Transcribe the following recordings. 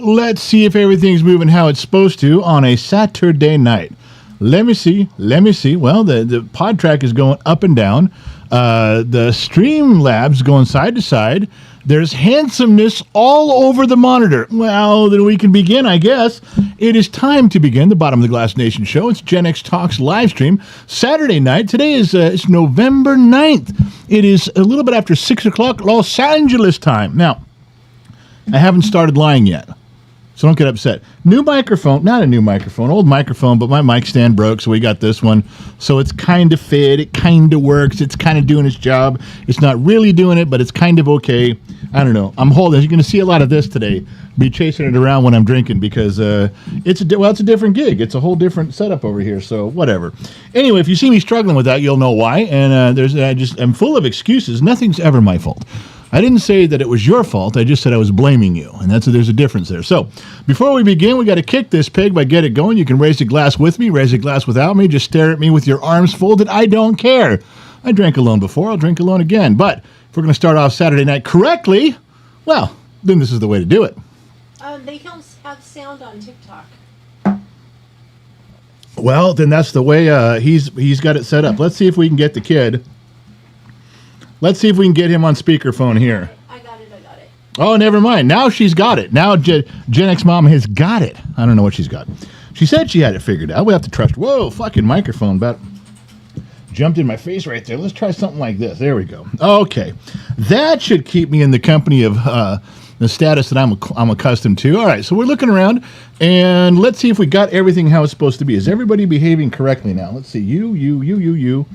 Well, let's see if everything's moving how it's supposed to on a Saturday night. Let me see. Well, the pod track is going up and down. The Streamlabs going side to side. There's handsomeness all over the monitor. Well, then we can begin, I guess. It is time to begin the Bottom of the Glass Nation show. It's Gen X Talks live stream Saturday night. Today is it's November 9th. It is a little bit after 6 o'clock Los Angeles time. Now, I haven't started lying yet, so don't get upset. New microphone, not a new microphone, old microphone, but my mic stand broke, so we got this one. So it's kind of fit, it kind of works, it's kind of doing its job. It's not really doing it, but it's kind of okay. I don't know. I'm holding. You're going to see a lot of this today. Be chasing it around when I'm drinking because it's a different gig. It's a whole different setup over here. So whatever. Anyway, if you see me struggling with that, you'll know why. And I'm full of excuses. Nothing's ever my fault. I didn't say that it was your fault. I just said I was blaming you, and there's a difference there. So before we begin, we got to kick this pig by get it going. You can raise a glass with me, raise a glass without me. Just stare at me with your arms folded. I don't care. I drank alone before. I'll drink alone again. But if we're going to start off Saturday night correctly, well, then this is the way to do it. They don't have sound on TikTok. Well, then that's the way he's got it set up. Let's see if we can get the kid. Let's see if we can get him on speakerphone here. I got it. Oh, never mind. Now she's got it. Now Gen X Mom has got it. I don't know what she's got. She said she had it figured out. We have to trust. Whoa, fucking microphone about jumped in my face right there. Let's try something like this. There we go. Okay. That should keep me in the company of the status that I'm accustomed to. All right, so we're looking around, and let's see if we got everything how it's supposed to be. Is everybody behaving correctly now? Let's see. You.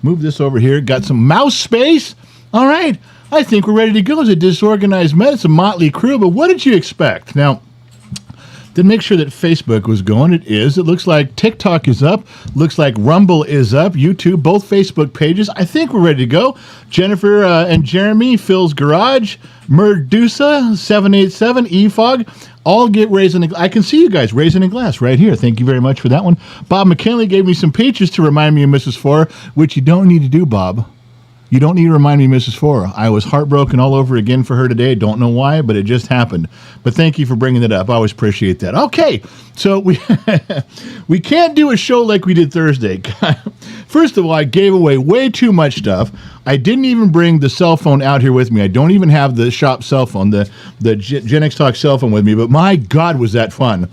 Move this over here. Got some mouse space. All right. I think we're ready to go. It's a disorganized mess. It's a motley crew, but what did you expect? Now, to make sure that Facebook was going, it is. It looks like TikTok is up. Looks like Rumble is up. YouTube, both Facebook pages. I think we're ready to go. Jennifer and Jeremy, Phil's Garage, Merdusa, 787, EFOG, all get raising a glass. I can see you guys raising a glass right here. Thank you very much for that one. Bob McKinley gave me some peaches to remind me of Mrs. Four, which you don't need to do, Bob. You don't need to remind me, Mrs. Four. I was heartbroken all over again for her today. Don't know why, but it just happened. But thank you for bringing it up. I always appreciate that. Okay, so we can't do a show like we did Thursday. First of all, I gave away way too much stuff. I didn't even bring the cell phone out here with me. I don't even have the shop cell phone, the Gen X Talk cell phone with me. But my God, was that fun.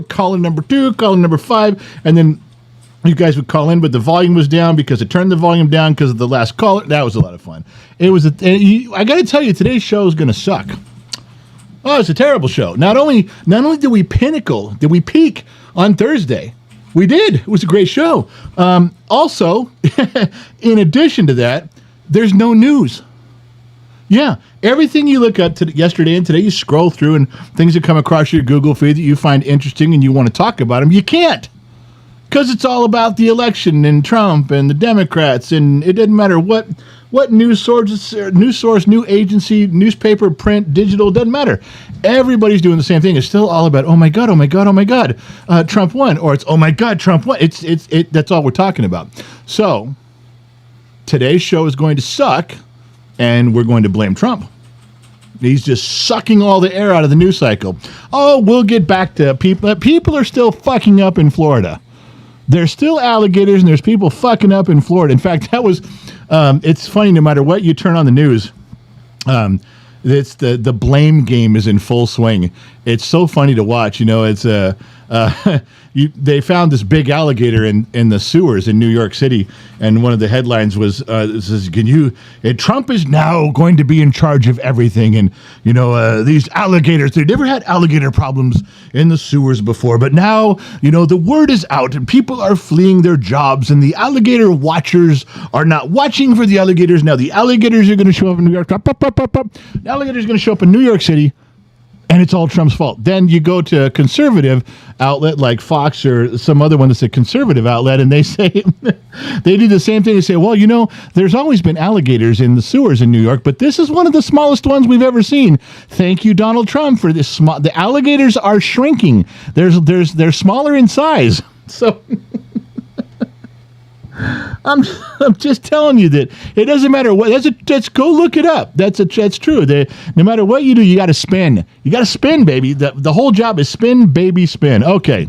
Calling number 2, calling number 5, and then you guys would call in, but the volume was down because it turned the volume down because of the last caller. That was a lot of fun. It was. I got to tell you, today's show is going to suck. Oh, it's a terrible show. Not only did we peak on Thursday. We did. It was a great show. Also, in addition to that, there's no news. Yeah, everything you look up to yesterday and today, you scroll through and things that come across your Google feed that you find interesting and you want to talk about them, you can't. Because it's all about the election and Trump and the Democrats, and it doesn't matter what news source, new agency, newspaper, print, digital, doesn't matter. Everybody's doing the same thing. It's still all about, oh my God, Trump won, or it's, oh my God, Trump won. That's all we're talking about. So today's show is going to suck, and we're going to blame Trump. He's just sucking all the air out of the news cycle. Oh, we'll get back to people. People are still fucking up in Florida. There's still alligators, and there's people fucking up in Florida. In fact, that was, it's funny, no matter what you turn on the news, it's the blame game is in full swing. It's so funny to watch. You know, it's they found this big alligator in the sewers in New York City, and one of the headlines was says, Trump is now going to be in charge of everything, and these alligators, they never had alligator problems in the sewers before, but now the word is out and people are fleeing their jobs, and the alligator watchers are not watching for the alligators. Now the alligators are going to show up in New York. The alligators are going to show up in New York City. And it's all Trump's fault. Then you go to a conservative outlet like Fox or some other one that's a conservative outlet, and they say, they do the same thing. They say, well, there's always been alligators in the sewers in New York, but this is one of the smallest ones we've ever seen. Thank you, Donald Trump, for this. The alligators are shrinking. They're smaller in size. So I'm just telling you that it doesn't matter what. That's go look it up. That's true. No matter what you do, you got to spin. You got to spin, baby. The whole job is spin, baby, spin. Okay.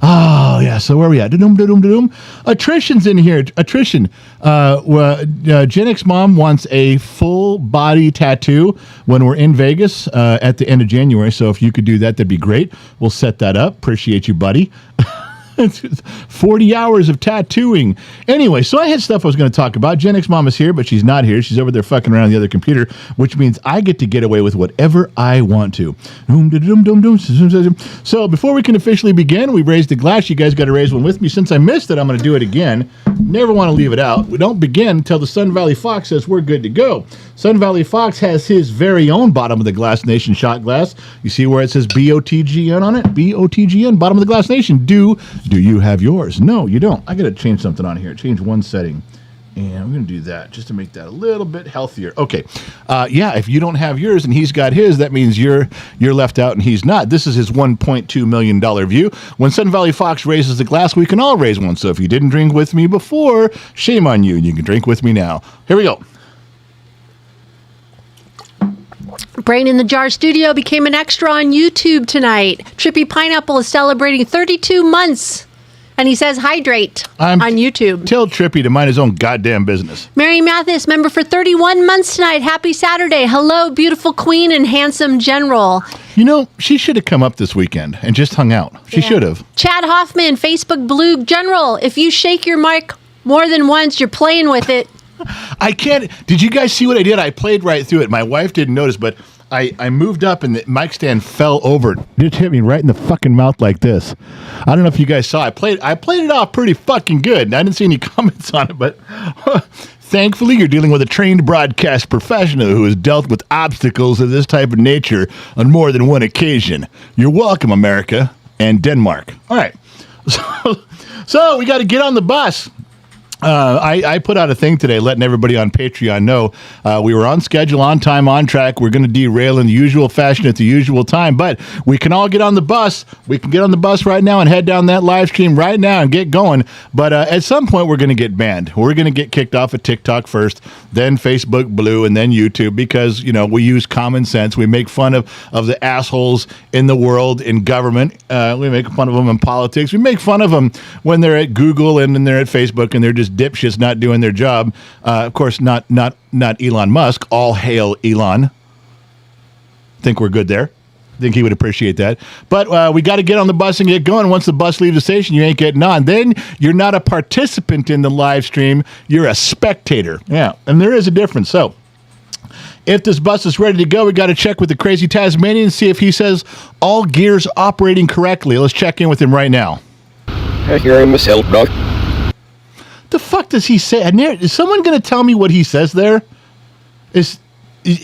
Oh, yeah. So where are we at? Attrition's in here. Attrition. Gen X Mom wants a full body tattoo when we're in Vegas at the end of January. So if you could do that, that'd be great. We'll set that up. Appreciate you, buddy. 40 hours of tattooing. Anyway, so I had stuff I was going to talk about. Gen X Mom is here, but she's not here. She's over there fucking around on the other computer, which means I get to get away with whatever I want to. So before we can officially begin, we raised the glass. You guys got to raise one with me. Since I missed it, I'm going to do it again. Never want to leave it out. We don't begin until the Sun Valley Fox says we're good to go. Sun Valley Fox has his very own bottom of the glass nation shot glass. You see where it says BOTGN on it? BOTGN, bottom of the glass nation. Do you have yours? No, you don't. I got to change something on here. Change one setting. And I'm going to do that just to make that a little bit healthier. Okay. Yeah, if you don't have yours and he's got his, that means you're left out and he's not. This is his $1.2 million view. When Sun Valley Fox raises the glass, we can all raise one. So if you didn't drink with me before, shame on you. You can drink with me now. Here we go. Brain in the Jar Studio became an extra on YouTube tonight. Trippy Pineapple is celebrating 32 months. And he says hydrate on YouTube. Tell Trippy to mind his own goddamn business. Mary Mathis, member for 31 months tonight. Happy Saturday. Hello, beautiful queen and handsome general. You know, she should have come up this weekend and just hung out. She should have. Chad Hoffman, Facebook Blue General. If you shake your mic more than once, you're playing with it. I can't. Did you guys see what I did? I played right through it. My wife didn't notice, but I moved up and the mic stand fell over. Just hit me right in the fucking mouth like this. I don't know if you guys saw. I played it off pretty fucking good. I didn't see any comments on it, but thankfully you're dealing with a trained broadcast professional who has dealt with obstacles of this type of nature on more than one occasion. You're welcome, America and Denmark. All right. So we got to get on the bus. I put out a thing today letting everybody on Patreon know we were on schedule, on time, on track. We're going to derail in the usual fashion at the usual time, but we can all get on the bus. We can get on the bus right now and head down that live stream right now and get going. But at some point, we're going to get banned. We're going to get kicked off of TikTok first, then Facebook Blue, and then YouTube because, you know, we use common sense. We make fun of the assholes in the world, in government. We make fun of them in politics. We make fun of them when they're at Google and then they're at Facebook and they're just dipshits not doing their job. Of course, not Elon Musk. All hail Elon. Think we're good there. Think he would appreciate that. But we got to get on the bus and get going. Once the bus leaves the station, you ain't getting on. Then you're not a participant in the live stream. You're a spectator. Yeah, and there is a difference. So if this bus is ready to go, we got to check with the crazy Tasmanian and see if he says all gears operating correctly. Let's check in with him right now. I hear him myself, dog. The fuck does he say? Is someone going to tell me what he says there?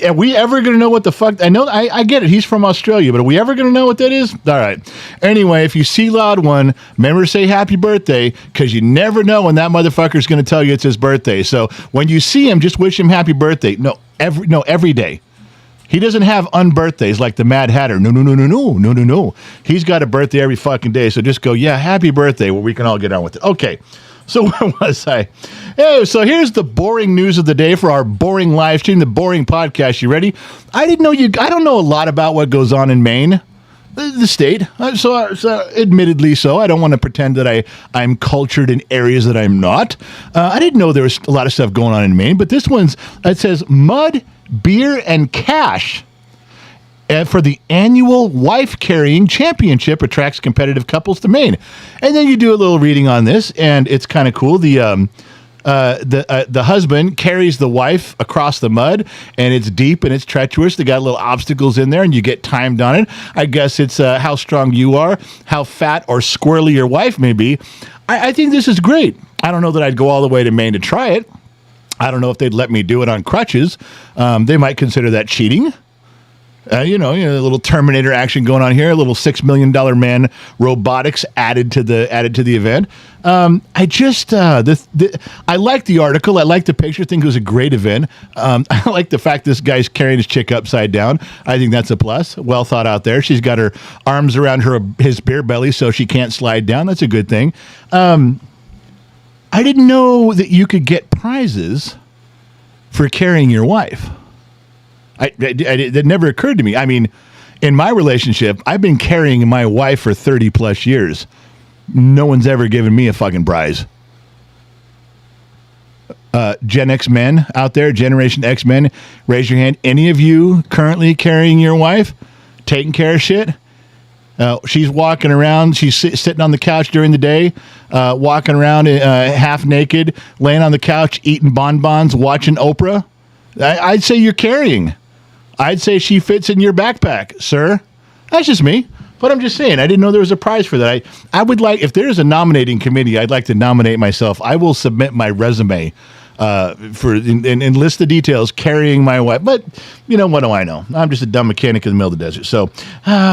Are we ever going to know what the fuck? I know, I get it. He's from Australia, but are we ever going to know what that is? All right. Anyway, if you see Loud One, remember to say happy birthday because you never know when that motherfucker's going to tell you it's his birthday. So when you see him, just wish him happy birthday. No, every day. He doesn't have unbirthdays like the Mad Hatter. No. He's got a birthday every fucking day. So just go, yeah, happy birthday, where we can all get on with it. Okay. So where was I? Hey, so here's the boring news of the day for our boring live stream, the boring podcast. You ready? I don't know a lot about what goes on in Maine, the state. So admittedly so. I don't want to pretend that I'm cultured in areas that I'm not. I didn't know there was a lot of stuff going on in Maine, but this one's, it says mud, beer, and cash. For the annual wife-carrying championship attracts competitive couples to Maine. And then you do a little reading on this, and it's kind of cool. The husband carries the wife across the mud, and it's deep and it's treacherous. They got little obstacles in there, and you get timed on it. I guess it's how strong you are, how fat or squirrely your wife may be. I think this is great. I don't know that I'd go all the way to Maine to try it. I don't know if they'd let me do it on crutches. They might consider that cheating. A little Terminator action going on here. A little $6 million man robotics added to the event. I like the article. I like the picture. I think it was a great event. I like the fact this guy's carrying his chick upside down. I think that's a plus. Well thought out there. She's got her arms around his beer belly so she can't slide down. That's a good thing. I didn't know that you could get prizes for carrying your wife. That never occurred to me. I mean, in my relationship, I've been carrying my wife for 30 plus years. No one's ever given me a fucking prize. Gen X men out there, Generation X men, raise your hand. Any of you currently carrying your wife, taking care of shit? She's walking around. She's sitting on the couch during the day, walking around half naked, laying on the couch, eating bonbons, watching Oprah. I'd say you're carrying. I'd say she fits in your backpack, sir. That's just me. But I'm just saying, I didn't know there was a prize for that. I would like, if there's a nominating committee, I'd like to nominate myself. I will submit my resume and list the details carrying my wife. But, you know, what do I know? I'm just a dumb mechanic in the middle of the desert. So,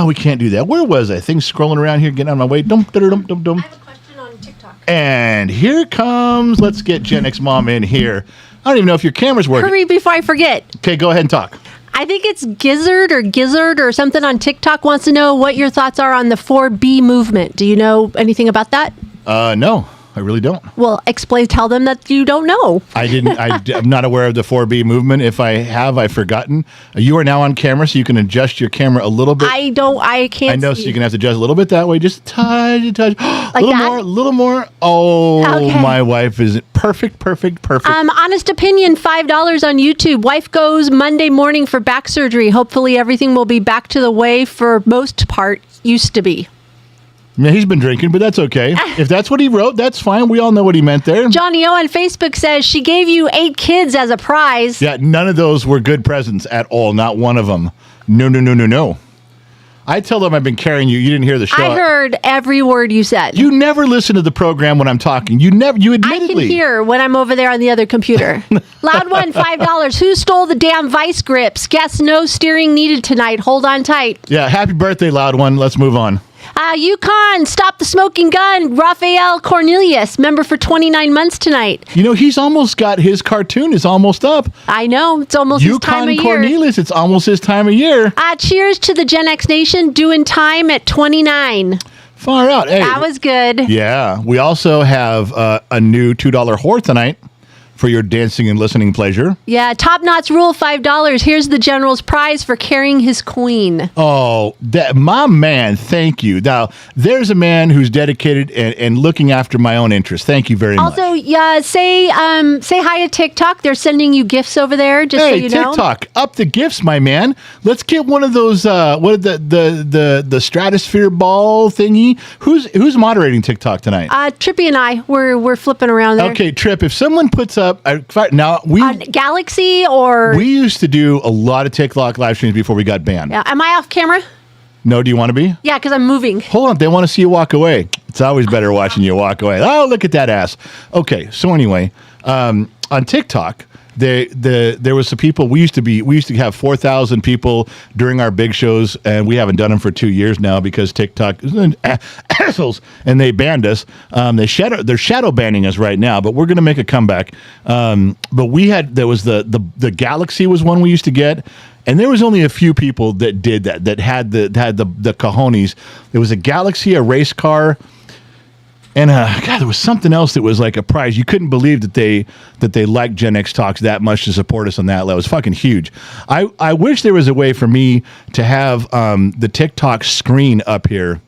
we can't do that. Where was I? Things scrolling around here, getting out of my way. I have a question on TikTok. And here comes, let's get Gen X Mom in here. I don't even know if your camera's working. Hurry before I forget. Okay, go ahead and talk. I think it's Gizzard or something on TikTok wants to know what your thoughts are on the 4B movement. Do you know anything about that? No, I really don't. Well, tell them that you don't know. I'm not aware of the 4B movement. If I have, I've forgotten. You are now on camera, so you can adjust your camera a little bit. I can't I know, see. so you can have to adjust a little bit that way. Just a touch. Like a little more. Oh, okay. My wife is perfect. Honest opinion, $5 on YouTube. Wife goes Monday morning for back surgery. Hopefully everything will be back to the way for most part used to be. Yeah, he's been drinking, but that's okay. If that's what he wrote, that's fine. We all know what he meant there. Johnny O on Facebook says she gave you 8 kids as a prize. Yeah, none of those were good presents at all. Not one of them. No. I tell them I've been carrying you. You didn't hear the show. I heard every word you said. You never listen to the program when I'm talking. You admittedly. I can hear when I'm over there on the other computer. Loud one, $5. Who stole the damn vice grips? Guess no steering needed tonight. Hold on tight. Yeah, happy birthday, Loud One. Let's move on. Yukon, stop the smoking gun. Raphael Cornelius, member for 29 months tonight. You know, he's almost got his cartoon is almost up. I know. It's almost his time of year. Yukon Cornelius, it's almost his time of year. Cheers to the Gen X Nation doing time at 29. Far out. Hey, that was good. Yeah. We also have a new $2 whore tonight for your dancing and listening pleasure. Yeah, Top Knots rule $5. Here's the general's prize for carrying his queen. Oh, my man, thank you. Now, there's a man who's dedicated and looking after my own interests. Thank you very much. Also, yeah, say hi to TikTok. They're sending you gifts over there, just so you know. TikTok, up the gifts, my man. Let's get one of those, the stratosphere ball thingy. Who's moderating TikTok tonight? Trippy and I, we're flipping around there. Okay, Trip, if someone puts up, now on Galaxy or we used to do a lot of TikTok live streams before we got banned. Yeah, am I off camera? No, do you want to be? Yeah, because I'm moving. Hold on, they want to see you walk away. It's always better watching you walk away. Oh, look at that ass. Okay, so anyway, on TikTok, there was some people. We used to have 4,000 people during our big shows, and we haven't done them for 2 years now because TikTok is assholes, and they banned us. They're shadow banning us right now, but we're going to make a comeback. But there was the Galaxy was one we used to get. And there was only a few people that did that had the cojones. There was a Galaxy, a race car, and God, there was something else that was like a prize. You couldn't believe that they liked Gen X Talks that much to support us on that level. It was fucking huge. I wish there was a way for me to have the TikTok screen up here,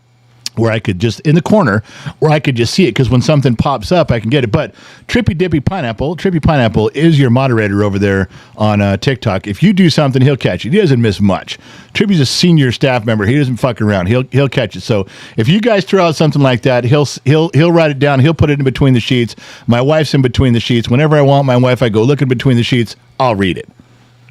where I could just, in the corner, where I could just see it, because when something pops up, I can get it. But Trippy Pineapple is your moderator over there on TikTok. If you do something, he'll catch it. He doesn't miss much. Trippy's a senior staff member. He doesn't fuck around. He'll catch it. So if you guys throw out something like that, he'll write it down. He'll put it in between the sheets. My wife's in between the sheets. Whenever I want my wife, I go look in between the sheets. I'll read it.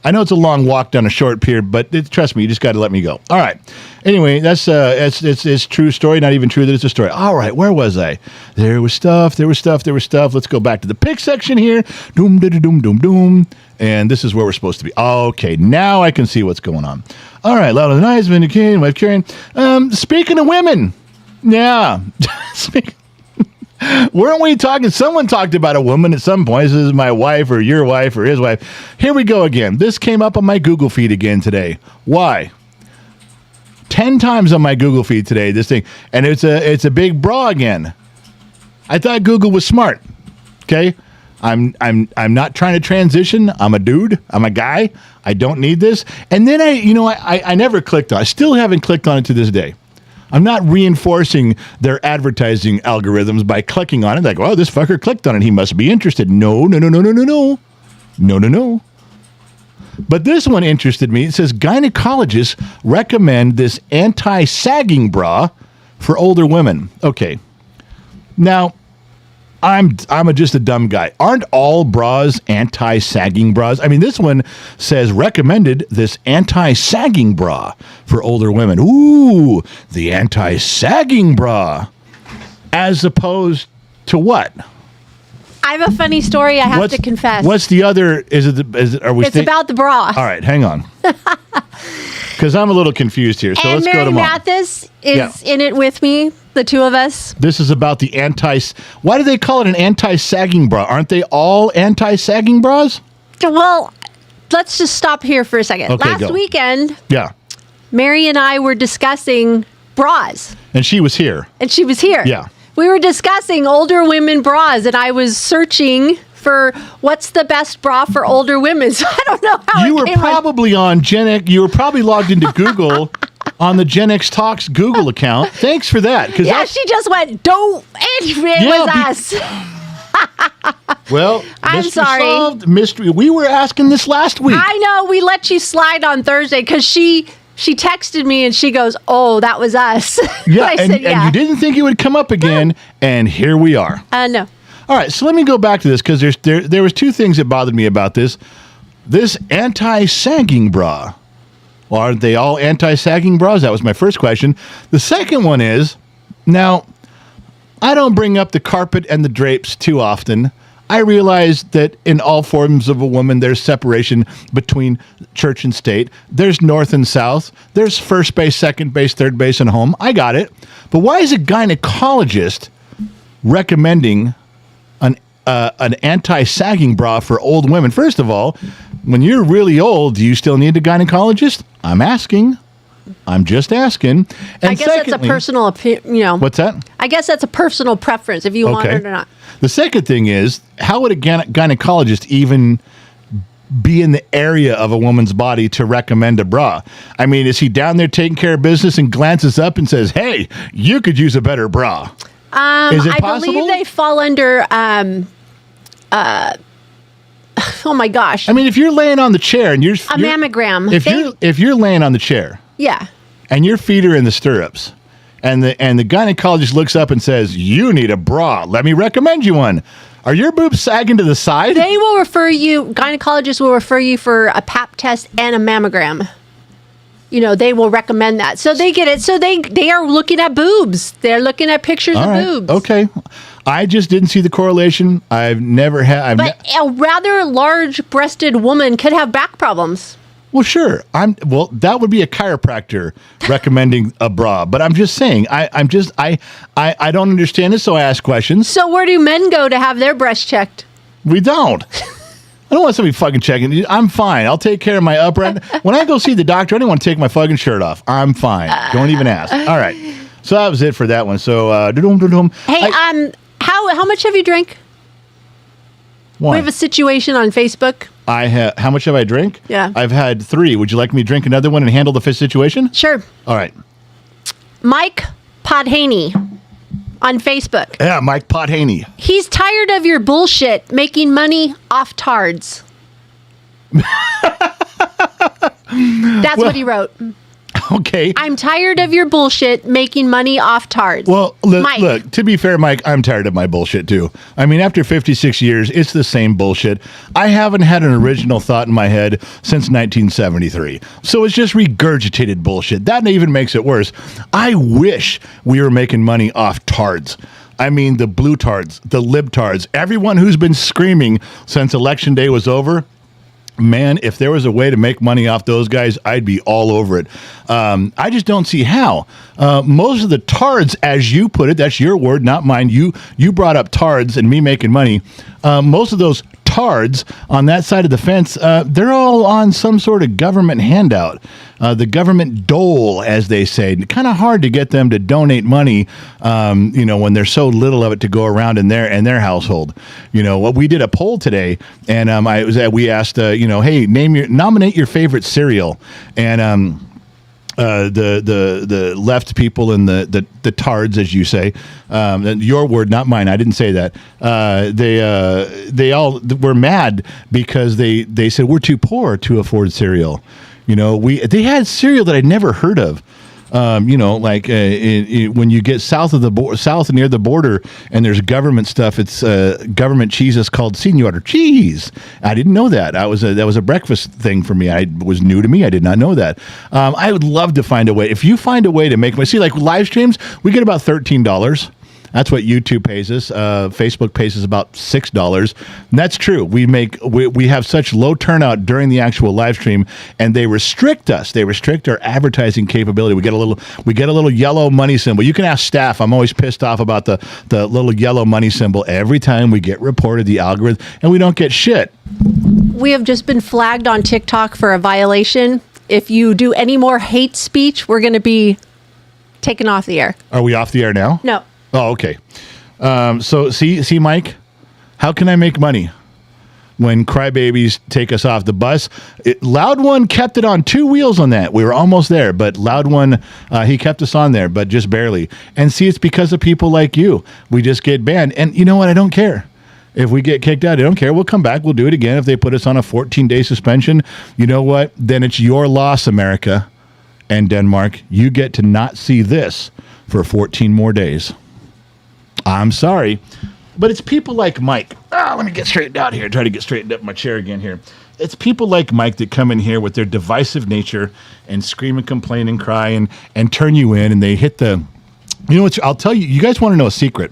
I know it's a long walk down a short pier, but trust me, you just got to let me go. All right. Anyway, it's true story. Not even true that it's a story. All right, where was I? There was stuff. Let's go back to the pick section here. Doom, doom, doom, doom. And this is where we're supposed to be. Okay, now I can see what's going on. All right, louder than eyes, vindicating, wife carrying. Speaking of women, yeah. Weren't we talking? Someone talked about a woman at some point. This is my wife or your wife or his wife. Here we go again. This came up on my Google feed again today. Why? 10 times on my Google feed today, this thing. And it's a big bra again. I thought Google was smart. Okay, I'm not trying to transition. I'm a dude. I'm a guy. I don't need this. And then I never clicked on. I still haven't clicked on it to this day. I'm not reinforcing their advertising algorithms by clicking on it. Like, well, this fucker clicked on it. He must be interested. No. But this one interested me. It says gynecologists recommend this anti-sagging bra for older women. Okay. Now, I'm just a dumb guy. Aren't all bras anti-sagging bras? I mean, this one says recommended this anti-sagging bra for older women. Ooh, the anti-sagging bra. As opposed to what? I have a funny story I have to confess. What's the other? It's about the bra. All right, hang on. Because I'm a little confused here. So let's go to Mom. Mathis is in it with me, the two of us. This is about the why do they call it an anti-sagging bra? Aren't they all anti-sagging bras? Well, let's just stop here for a second. Okay, Last weekend, yeah, Mary and I were discussing bras. And she was here. Yeah. We were discussing older women bras, and I was searching for what's the best bra for older women. So I don't know how you were probably on Gen X. You were probably logged into Google on the Gen X Talks Google account. Thanks for that. Yeah, she just went, don't. It was us. Well, I'm sorry. Solved, mystery. We were asking this last week. I know. We let you slide on Thursday because she texted me and she goes, "Oh, that was us." Yeah, I said, and you didn't think it would come up again, and here we are. No. All right, so let me go back to this because there was two things that bothered me about this. This anti-sagging bra. Well, aren't they all anti-sagging bras? That was my first question. The second one is, now, I don't bring up the carpet and the drapes too often. I realize that in all forms of a woman, there's separation between church and state. There's north and south. There's first base, second base, third base, and home. I got it. But why is a gynecologist recommending an anti-sagging bra for old women? First of all, when you're really old, do you still need a gynecologist? I'm asking. I'm just asking. And I guess that's a personal opinion. What's that? I guess that's a personal preference if you want it or not. The second thing is, how would a gynecologist even be in the area of a woman's body to recommend a bra? I mean, is he down there taking care of business and glances up and says, "Hey, you could use a better bra"? Is it possible? I believe they fall under. Oh my gosh! I mean, if you're laying on the chair and you're mammogram, if you're laying on the chair, yeah, and your feet are in the stirrups, and the gynecologist looks up and says, "You need a bra. Let me recommend you one." Are your boobs sagging to the side? They will refer you. Gynecologists will refer you for a pap test and a mammogram. They will recommend that. So they get it. So they are looking at boobs. They're looking at pictures of boobs. Okay. I just didn't see the correlation. I've never had. But a rather large-breasted woman could have back problems. Well, sure. That would be a chiropractor recommending a bra. But I'm just saying, I don't understand it, so I ask questions. So where do men go to have their breasts checked? We don't. I don't want somebody fucking checking. I'm fine. I'll take care of my upper end. When I go see the doctor, I don't want to take my fucking shirt off. I'm fine. Don't even ask. All right. So that was it for that one. So, hey, how much have you drank? One. We have a situation on Facebook. How much have I drank? Yeah. I've had 3. Would you like me to drink another one and handle the situation? Sure. All right. Mike Podhaney on Facebook. Yeah, Mike Podhaney. He's tired of your bullshit making money off tards. That's what he wrote. Okay. I'm tired of your bullshit making money off tards. Well, look, to be fair, Mike, I'm tired of my bullshit too. I mean, after 56 years, it's the same bullshit. I haven't had an original thought in my head since 1973. So it's just regurgitated bullshit. That even makes it worse. I wish we were making money off tards. I mean, the blue tards, the libtards, everyone who's been screaming since Election Day was over. Man, if there was a way to make money off those guys, I'd be all over it. I just don't see how. Most of the tards, as you put it, that's your word, not mine. You brought up tards and me making money. Most of those tards on that side of the fence, they're all on some sort of government handout. The government dole, as they say. Kind of hard to get them to donate money, when there's so little of it to go around in their household. We did a poll today, and we asked, hey, nominate your favorite cereal, and the left people and the tards, as you say, your word, not mine. I didn't say that. They all were mad because they said we're too poor to afford cereal. They had cereal that I'd never heard of. When you get south near the border, and there's government stuff, it's government cheeses called Senor cheese. I didn't know that. That was a breakfast thing for me. It was new to me. I did not know that. I would love to find a way. If you find a way to make like live streams, we get about $13. That's what YouTube pays us. Facebook pays us about $6. And that's true. We have such low turnout during the actual live stream, and they restrict us. They restrict our advertising capability. We get a little yellow money symbol. You can ask staff. I'm always pissed off about the little yellow money symbol every time we get reported the algorithm, and we don't get shit. We have just been flagged on TikTok for a violation. If you do any more hate speech, we're going to be taken off the air. Are we off the air now? No. Oh, okay. So see, Mike, how can I make money when crybabies take us off the bus? Loud One kept it on 2 wheels on that. We were almost there, but Loud One, he kept us on there, but just barely. And see, it's because of people like you. We just get banned. And you know what? I don't care. If we get kicked out, I don't care. We'll come back. We'll do it again. If they put us on a 14-day suspension, you know what? Then it's your loss, America and Denmark. You get to not see this for 14 more days. I'm sorry, but it's people like Mike. Let me get straightened out here. Try to get straightened up in my chair again here. It's people like Mike that come in here with their divisive nature and scream and complain and cry and turn you in, and they hit the... You know what? I'll tell you. You guys want to know a secret?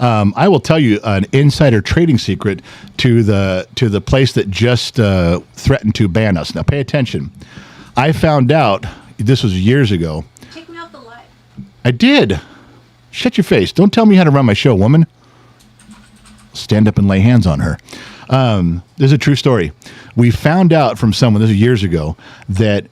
I will tell you an insider trading secret to the place that just threatened to ban us. Now, pay attention. I found out, this was years ago. Take me off the live. I did. Shut your face. Don't tell me how to run my show, woman. Stand up and lay hands on her. There's a true story. We found out from someone, this was years ago, that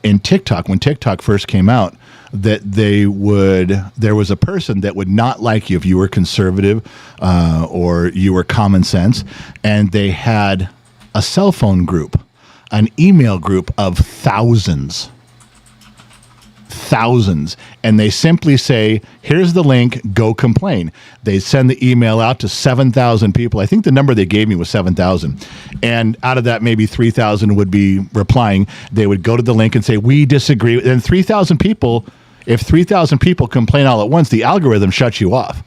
in TikTok, when TikTok first came out, that there was a person that would not like you if you were conservative or you were common sense, and they had a cell phone group, an email group of thousands, and they simply say, here's the link, go complain. They send the email out to 7,000 people. I think the number they gave me was 7,000. And out of that, maybe 3,000 would be replying. They would go to the link and say, we disagree. And 3,000 people, if 3,000 people complain all at once, the algorithm shuts you off.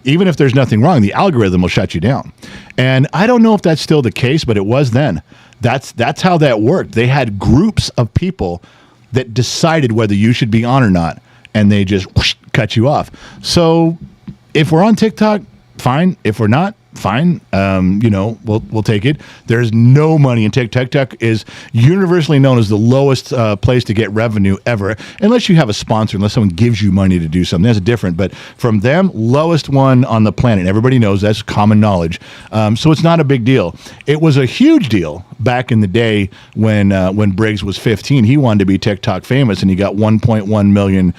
Even if there's nothing wrong, the algorithm will shut you down. And I don't know if that's still the case, but it was then. That's how that worked. They had groups of people that decided whether you should be on or not, and they just cut you off. So if we're on TikTok, fine. If we're not, fine. We'll take it. There's no money in TikTok. TikTok is universally known as the lowest place to get revenue ever, unless you have a sponsor, unless someone gives you money to do something. That's different. But from them, lowest one on the planet. Everybody knows that's common knowledge. So it's not a big deal. It was a huge deal back in the day when Briggs was 15. He wanted to be TikTok famous, and he got 1.1 million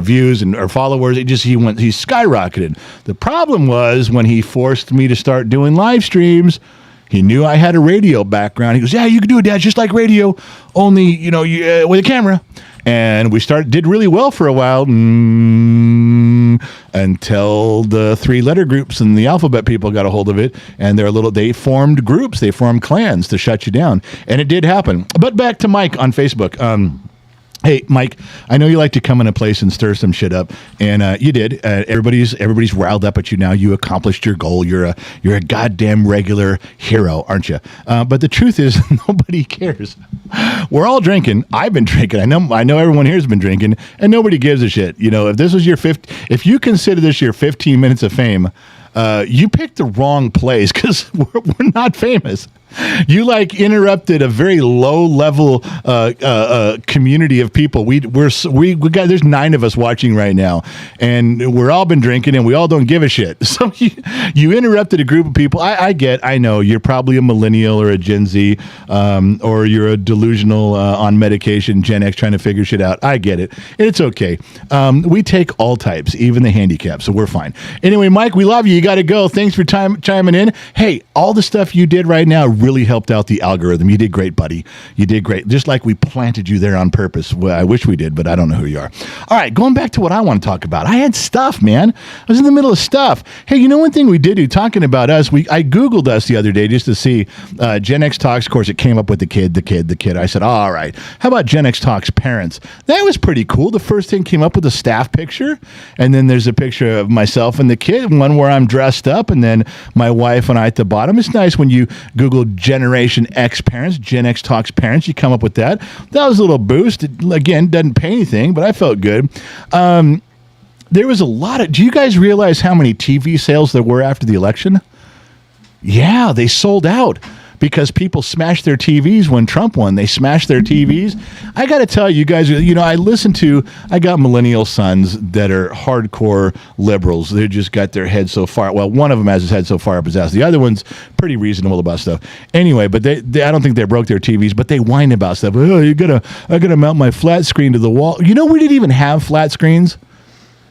views or followers. He skyrocketed. The problem was when he forced me to start doing live streams. He knew I had a radio background. He goes, yeah, you can do it, Dad, just like radio, only, with a camera. And we did really well for a while until the 3-letter groups and the alphabet people got a hold of it. And they formed groups, they formed clans to shut you down. And it did happen. But back to Mike on Facebook. Hey, Mike, I know you like to come in a place and stir some shit up, and you did. Everybody's riled up at you now. You accomplished your goal. You're a goddamn regular hero, aren't you? But the truth is, nobody cares. We're all drinking. I've been drinking. I know everyone here has been drinking, and nobody gives a shit. If this was if you consider this your 15 minutes of fame, you picked the wrong place because we're not famous. You like interrupted a very low level community of people. We got there's 9 of us watching right now, and we're all been drinking, and we all don't give a shit. So you interrupted a group of people. I know you're probably a millennial or a Gen Z, or you're a delusional on medication Gen X trying to figure shit out. I get it. It's okay. We take all types, even the handicapped, so we're fine. Anyway, Mike, we love you. You got to go. Thanks for chiming in. Hey, all the stuff you did right now really helped out the algorithm. You did great, buddy. You did great. Just like we planted you there on purpose. Well, I wish we did, but I don't know who you are. All right, going back to what I want to talk about. I had stuff, man. I was in the middle of stuff. Hey, you know one thing we did do, talking about us, I Googled us the other day just to see Gen X Talks. Of course, it came up with the kid. I said, all right, how about Gen X Talks parents? That was pretty cool. The first thing came up with a staff picture, and then there's a picture of myself and the kid, one where I'm dressed up, and then my wife and I at the bottom. It's nice when you Google Generation X parents, Gen X Talks parents, you come up with that. That was a little boost. It, again, doesn't pay anything, but I felt good. There was a lot of, do you guys realize how many TV sales there were after the election? Yeah, they sold out because people smashed their TVs when Trump won. They smashed their TVs. I got to tell you guys, I got millennial sons that are hardcore liberals. They just got their head so far. Well, one of them has his head so far up his ass. The other one's pretty reasonable about stuff. Anyway, but they I don't think they broke their TVs, but they whine about stuff. Oh, I gotta mount my flat screen to the wall. You know, we didn't even have flat screens.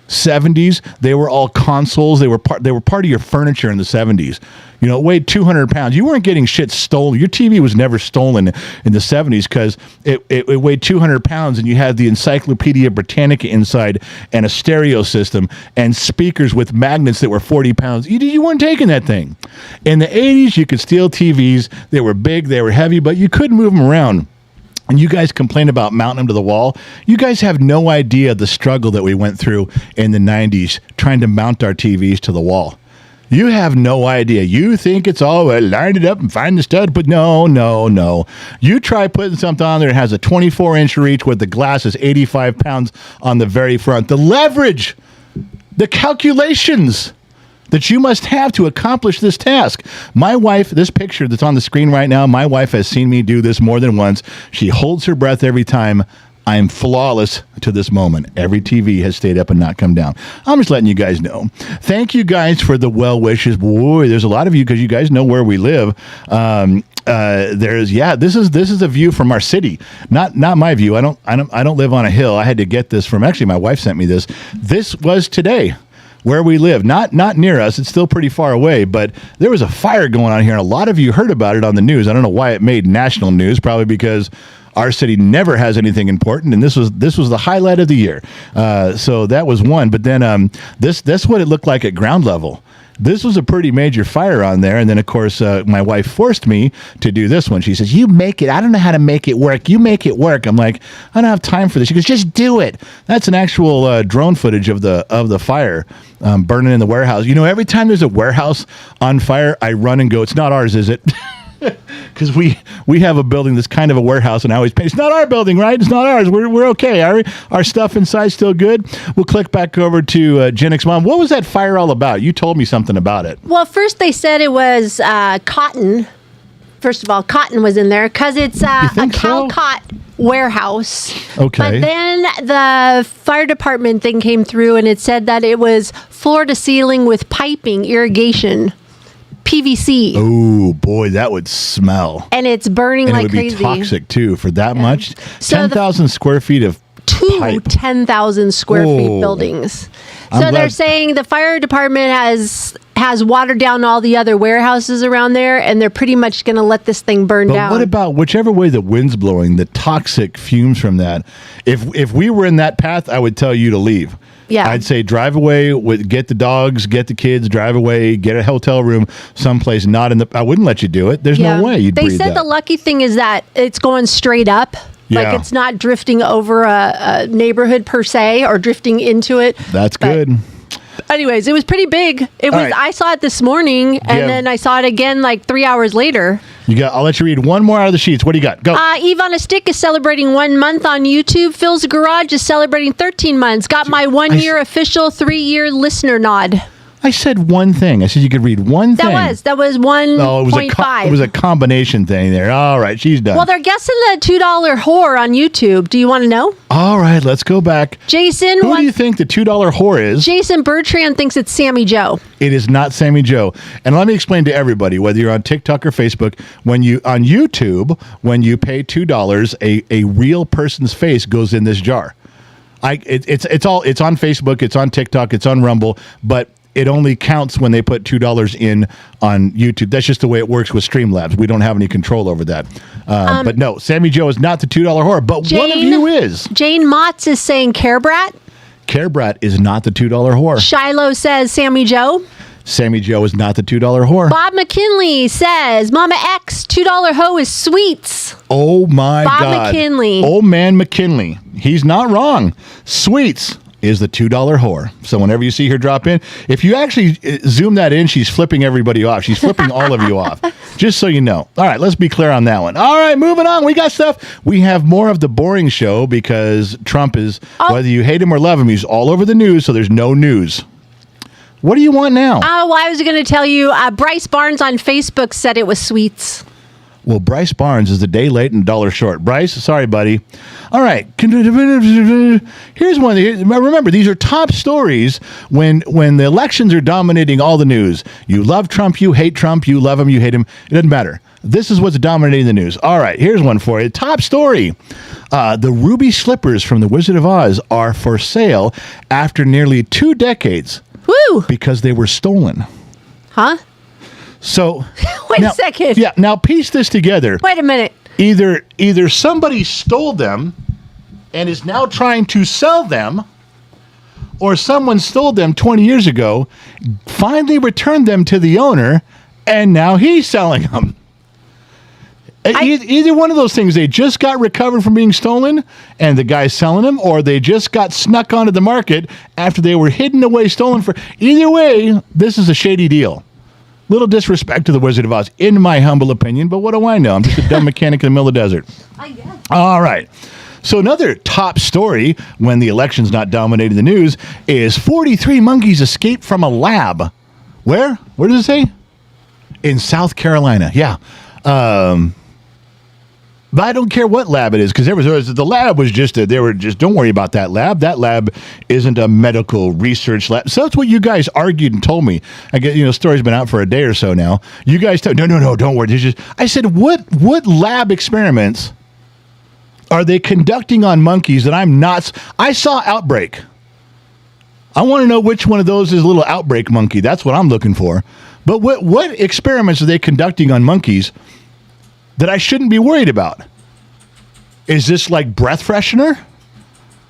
70s, they were all consoles. They were part of your furniture in the 70s. You know, it weighed 200 pounds. You weren't getting shit stolen. Your TV was never stolen in the 70s because it weighed 200 pounds, and you had the Encyclopedia Britannica inside and a stereo system and speakers with magnets that were 40 pounds. You weren't taking that thing. In the 80s, you could steal TVs. They were big, they were heavy, but you couldn't move them around. And you guys complain about mounting them to the wall. You guys have no idea the struggle that we went through in the 90s trying to mount our TVs to the wall. You have no idea. You think it's all line it up and find the stud, but no. You try putting something on there that has a 24-inch reach with the glass is 85 pounds on the very front. The leverage, the calculations that you must have to accomplish this task. My wife, this picture that's on the screen right now, my wife has seen me do this more than once. She holds her breath every time. I am flawless to this moment. Every TV has stayed up and not come down. I'm just letting you guys know. Thank you guys for the well wishes. Boy, there's a lot of you because you guys know where we live. This is a view from our city, not my view. I don't live on a hill. I had to get this from, actually my wife sent me this. This was today. Where we live, not near us. It's still pretty far away, but there was a fire going on here, and a lot of you heard about it on the news. I don't know why it made national news, probably because our city never has anything important, and this was the highlight of the year. So that was one. But then that's what it looked like at ground level. This was a pretty major fire on there. And then, of course, my wife forced me to do this one. She says, you make it. I don't know how to make it work. You make it work. I'm like, I don't have time for this. She goes, just do it. That's an actual drone footage of the fire burning in the warehouse. You know, every time there's a warehouse on fire, I run and go, it's not ours, is it? Because we have a building that's kind of a warehouse, and I always pay. It's not our building, right? It's not ours. We're okay. Our stuff inside still good. We'll click back over to Gen X Mom. What was that fire all about? You told me something about it. Well, first they said it was cotton. First of all, cotton was in there because it's a Calcott warehouse. Okay. But then the fire department thing came through, and it said that it was floor to ceiling with piping, irrigation. PVC. Oh boy, that would smell. And it's burning like crazy. And it would be toxic too for that much. So 10,000 square feet of pipe. 10,000 square feet buildings. So they're saying the fire department has watered down all the other warehouses around there, and they're pretty much going to let this thing burn down. What about whichever way the wind's blowing, the toxic fumes from that? If we were in that path, I would tell you to leave. Yeah. I'd say drive away, get the dogs, get the kids, drive away, get a hotel room someplace not in the... I wouldn't let you do it. There's no way you'd breathe that. They said the lucky thing is that it's going straight up. Yeah. Like it's not drifting over a neighborhood per se or drifting into it. That's good. Anyways, it was pretty big. It was. Right. I saw it this morning, and then I saw it again like 3 hours later. I'll let you read one more out of the sheets. What do you got? Go. Eve on a Stick is celebrating 1 month on YouTube. Phil's Garage is celebrating 13 months. Got my 1 year official, 3 year listener nod. I said one thing. I said you could read one thing. That was 1.5. No, it was a combination thing there. All right, she's done. Well, they're guessing the $2 whore on YouTube. Do you want to know? All right, let's go back. Jason, who do you think the $2 whore is? Jason Bertrand thinks it's Sammy Joe. It is not Sammy Joe. And let me explain to everybody, whether you're on TikTok or Facebook, on YouTube, when you pay $2, a real person's face goes in this jar. It's on Facebook, it's on TikTok, it's on Rumble, but it only counts when they put $2 in on YouTube. That's just the way it works with Streamlabs. We don't have any control over that. But no, Sammy Joe is not the $2 whore, but one of you is. Jane Motz is saying Care Brat. Care Brat is not the $2 whore. Shiloh says Sammy Joe. Sammy Joe is not the $2 whore. Bob McKinley says Mama X, $2 hoe is sweets. Oh my God. Bob McKinley. Old man McKinley. He's not wrong. Sweets is the $2 whore. So whenever you see her drop in, if you actually zoom that in, she's flipping everybody off. She's flipping all of you off. Just so you know. All right, let's be clear on that one. All right, moving on. We got stuff. We have more of the boring show because Trump is, whether you hate him or love him, he's all over the news, so there's no news. What do you want now? Well, I was going to tell you, Bryce Barnes on Facebook said it was sweets. Well, Bryce Barnes is a day late and $1 short. Bryce, sorry, buddy. All right. Here's one. Remember, these are top stories when the elections are dominating all the news. You love Trump, you hate Trump, you love him, you hate him. It doesn't matter. This is what's dominating the news. All right, here's one for you. Top story. The ruby slippers from the Wizard of Oz are for sale after nearly 2 decades. Woo! Because they were stolen. Huh? So wait a second. Yeah, now piece this together. Wait a minute. Either somebody stole them and is now trying to sell them, or someone stole them 20 years ago, finally returned them to the owner, and now he's selling them. Either one of those things, they just got recovered from being stolen and the guy's selling them, or they just got snuck onto the market after they were hidden away, stolen for. Either way, this is a shady deal. Little disrespect to the Wizard of Oz, in my humble opinion, but what do I know? I'm just a dumb mechanic in the middle of the desert. I guess. All right. So another top story when the election's not dominating the news is 43 monkeys escaped from a lab. Where? Where does it say? In South Carolina. Yeah. But I don't care what lab it is, because the lab was just don't worry about that lab. That lab isn't a medical research lab. So that's what you guys argued and told me. I guess, the story's been out for a day or so now. You guys no, don't worry. I said, what lab experiments are they conducting on monkeys that I'm not? I saw Outbreak. I want to know which one of those is a little Outbreak monkey. That's what I'm looking for. But what experiments are they conducting on monkeys that I shouldn't be worried about? Is this like breath freshener?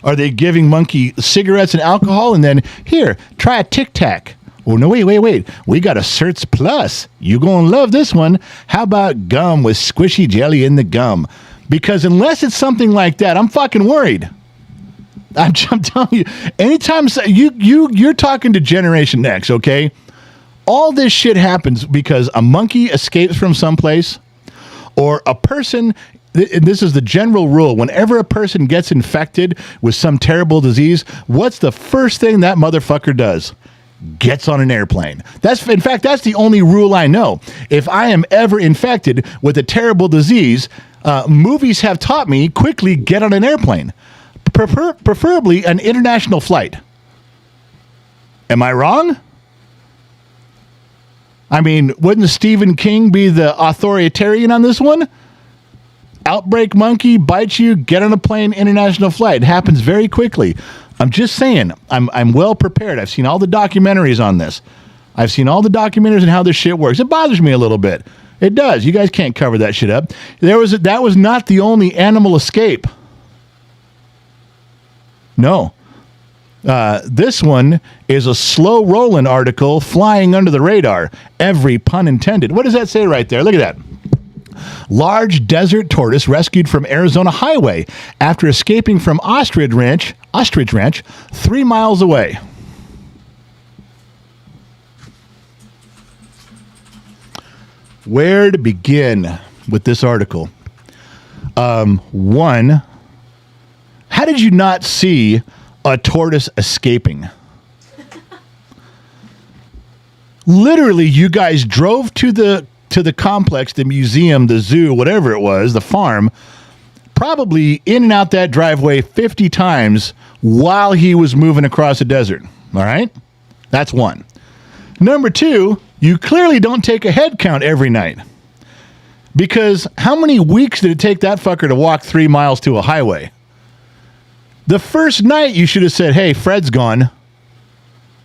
Are they giving monkey cigarettes and alcohol and then, here, try a Tic Tac? Oh, no, wait. We got a Certs Plus. You gonna love this one. How about gum with squishy jelly in the gum? Because unless it's something like that, I'm fucking worried. I'm telling you, anytime you're talking to Generation X, okay? All this shit happens because a monkey escapes from someplace, or a person, this is the general rule, whenever a person gets infected with some terrible disease, what's the first thing that motherfucker does? Gets on an airplane. In fact, that's the only rule I know. If I am ever infected with a terrible disease, movies have taught me quickly get on an airplane, preferably an international flight. Am I wrong? I mean, wouldn't Stephen King be the authoritarian on this one? Outbreak monkey bites you, get on a plane, international flight. It happens very quickly. I'm just saying, I'm well prepared. I've seen all the documentaries on this. I've seen all the documentaries on how this shit works. It bothers me a little bit. It does. You guys can't cover that shit up. That was not the only animal escape. No. This one is a slow rolling article flying under the radar. Every pun intended. What does that say right there? Look at that. Large desert tortoise rescued from Arizona highway after escaping from ostrich ranch 3 miles away. Where to begin with this article? One, how did you not see a tortoise escaping? Literally, you guys drove to the complex, the museum, the zoo, whatever it was, the farm, probably in and out that driveway 50 times while he was moving across the desert. All right? That's one. Number two, you clearly don't take a head count every night. Because how many weeks did it take that fucker to walk 3 miles to a highway? The first night you should have said, hey, Fred's gone.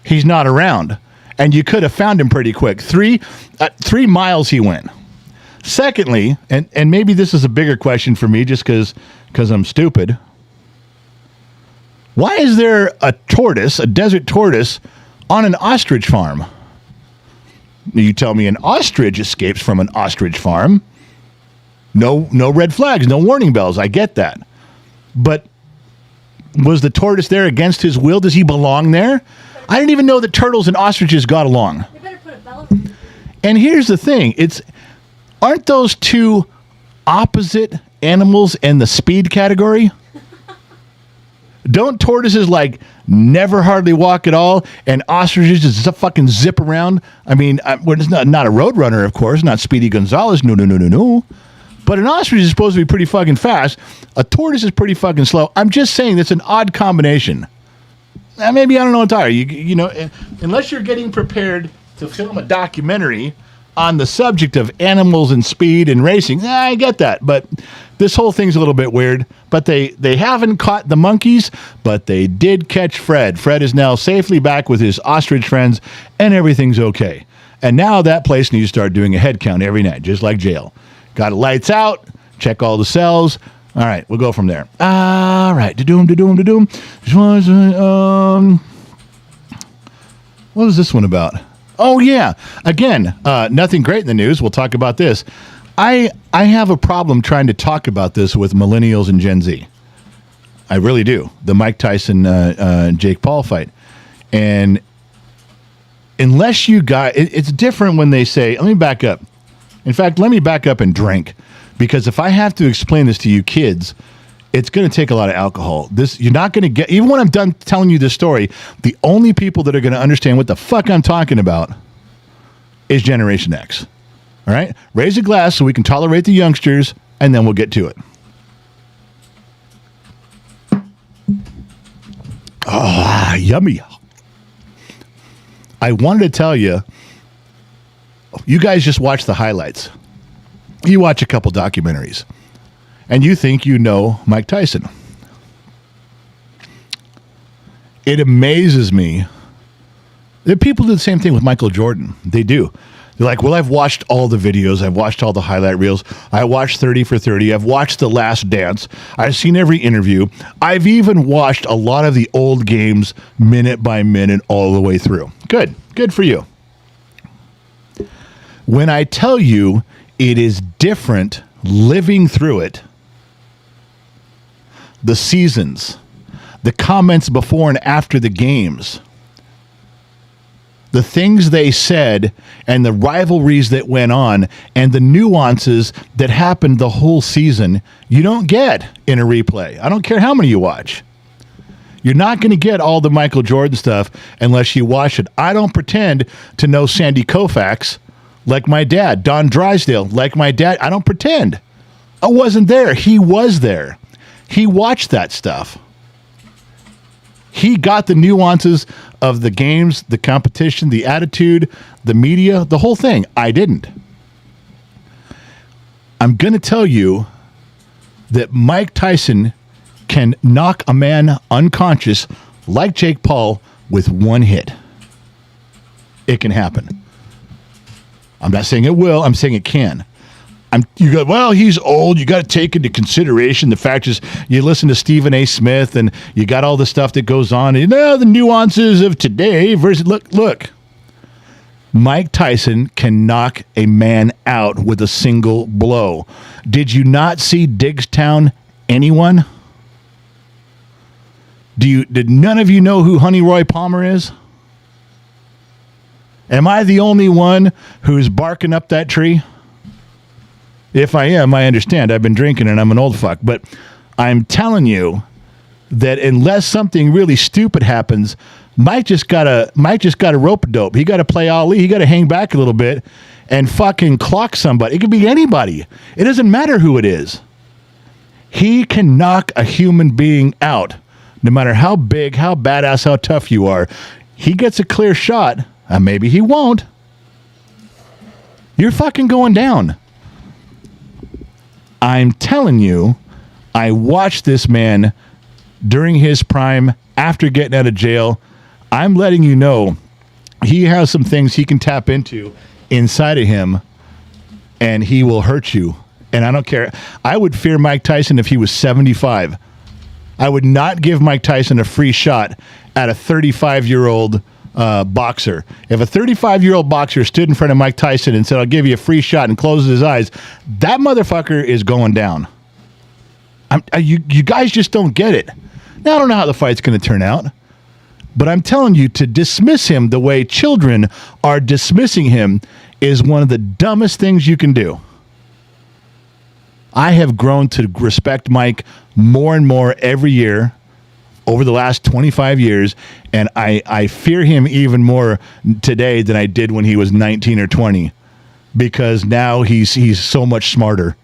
He's not around. And you could have found him pretty quick. 3 miles he went. Secondly, and maybe this is a bigger question for me just because I'm stupid. Why is there a tortoise, a desert tortoise, on an ostrich farm? You tell me an ostrich escapes from an ostrich farm. No red flags, no warning bells. I get that. But was the tortoise there against his will? Does he belong there? I didn't even know that turtles and ostriches got along. You better put a bell. And here's the thing. Aren't those two opposite animals in the speed category? Don't tortoises never hardly walk at all, and ostriches just fucking zip around? I mean, it's not a road runner, of course, not Speedy Gonzalez. No. But an ostrich is supposed to be pretty fucking fast. A tortoise is pretty fucking slow. I'm just saying that's an odd combination. Maybe I don't know what to tell you. Unless you're getting prepared to film a documentary on the subject of animals and speed and racing, I get that. But this whole thing's a little bit weird. But they haven't caught the monkeys, but they did catch Fred. Fred is now safely back with his ostrich friends, and everything's okay. And now that place needs to start doing a head count every night, just like jail. Got lights out, check all the cells. All right, we'll go from there. All right, da-doom. What was this one about? Oh, yeah. Again, nothing great in the news. We'll talk about this. I have a problem trying to talk about this with millennials and Gen Z. I really do. The Mike Tyson, Jake Paul fight. And unless you got... It's different when they say... Let me back up. In fact, let me back up and drink. Because if I have to explain this to you kids, it's going to take a lot of alcohol. You're not going to get... Even when I'm done telling you this story, the only people that are going to understand what the fuck I'm talking about is Generation X. All right? Raise a glass so we can tolerate the youngsters, and then we'll get to it. Oh, yummy. I wanted to tell you, you guys just watch the highlights. You watch a couple documentaries, and you think you know Mike Tyson. It amazes me that people do the same thing with Michael Jordan. They do. They're like, well, I've watched all the videos. I've watched all the highlight reels. I watched 30 for 30. I've watched The Last Dance. I've seen every interview. I've even watched a lot of the old games minute by minute all the way through. Good. Good for you. When I tell you it is different living through it, the seasons, the comments before and after the games, the things they said and the rivalries that went on and the nuances that happened the whole season, you don't get in a replay. I don't care how many you watch. You're not going to get all the Michael Jordan stuff unless you watch it. I don't pretend to know Sandy Koufax like my dad, Don Drysdale like my dad. I don't pretend. I wasn't there. He was there. He watched that stuff. He got the nuances of the games, the competition, the attitude, the media, the whole thing. I didn't. I'm going to tell you that Mike Tyson can knock a man unconscious like Jake Paul with one hit. It can happen. I'm not saying it will. I'm saying it can. You go, well, he's old. You got to take into consideration the fact is you listen to Stephen A. Smith and you got all the stuff that goes on. And, the nuances of today versus look. Mike Tyson can knock a man out with a single blow. Did you not see Diggstown? Anyone? Did none of you know who Honey Roy Palmer is? Am I the only one who's barking up that tree? If I am, I understand. I've been drinking and I'm an old fuck. But I'm telling you that unless something really stupid happens, Mike just got a rope dope. He got to play Alllll. He got to hang back a little bit and fucking clock somebody. It could be anybody. It doesn't matter who it is. He can knock a human being out, no matter how big, how badass, how tough you are. He gets a clear shot. Maybe he won't. You're fucking going down. I'm telling you, I watched this man during his prime, after getting out of jail. I'm letting you know he has some things he can tap into inside of him, and he will hurt you. And I don't care. I would fear Mike Tyson if he was 75. I would not give Mike Tyson a free shot at a 35-year-old boxer. If a 35-year-old boxer stood in front of Mike Tyson and said, I'll give you a free shot, and closes his eyes, that motherfucker is going down. You guys just don't get it. Now, I don't know how the fight's going to turn out, but I'm telling you, to dismiss him the way children are dismissing him is one of the dumbest things you can do. I have grown to respect Mike more and more every year over the last 25 years, and I fear him even more today than I did when he was 19 or 20, because now he's so much smarter.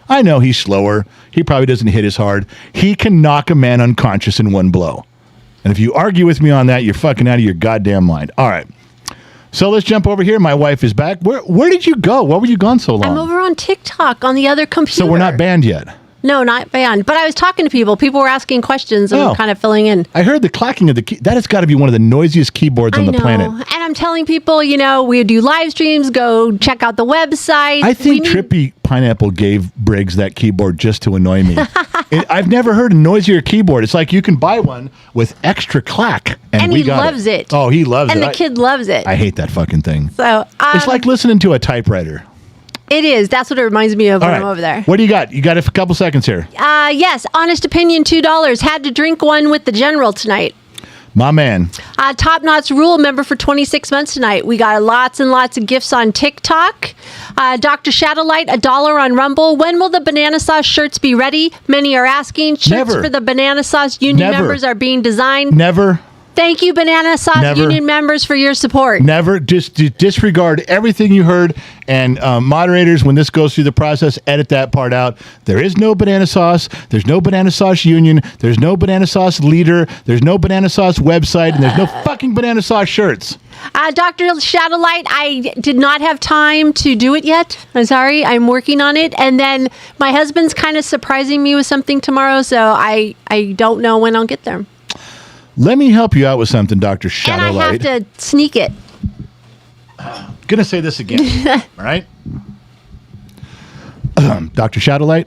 I know he's slower. He probably doesn't hit as hard. He can knock a man unconscious in one blow. And if you argue with me on that, you're fucking out of your goddamn mind. All right. So let's jump over here. My wife is back. Where did you go? Why were you gone so long? I'm over on TikTok on the other computer. So we're not banned yet? No, not banned. But I was talking to people. People were asking questions and I'm kind of filling in. I heard the clacking of the key. That has got to be one of the noisiest keyboards on the planet. And I'm telling people, we do live streams. Go check out the website. I think Trippy Pineapple gave Briggs that keyboard just to annoy me. I've never heard a noisier keyboard. It's like you can buy one with extra clack. And he loves it. Oh, he loves it. And the kid loves it. I hate that fucking thing. So it's like listening to a typewriter. It is. That's what it reminds me of when I'm over there. What do you got? You got a couple seconds here. Yes. Honest opinion, $2. Had to drink one with the general tonight. My man. Top Notch Rule member for 26 months tonight. We got lots and lots of gifts on TikTok. Dr. Shadowlight, $1 on Rumble. When will the banana sauce shirts be ready? Many are asking. Shirts for the banana sauce union members are being designed. Never. Thank you, Banana Sauce Union members, for your support. Never. Just disregard everything you heard. And moderators, when this goes through the process, edit that part out. There is no banana sauce. There's no banana sauce union. There's no banana sauce leader. There's no banana sauce website. And there's no fucking banana sauce shirts. Dr. Shadowlight, I did not have time to do it yet. I'm sorry. I'm working on it. And then my husband's kind of surprising me with something tomorrow. So I don't know when I'll get there. Let me help you out with something, Dr. Shadowlight. And I have to sneak it. I'm going to say this again. All right? Dr. Shadowlight,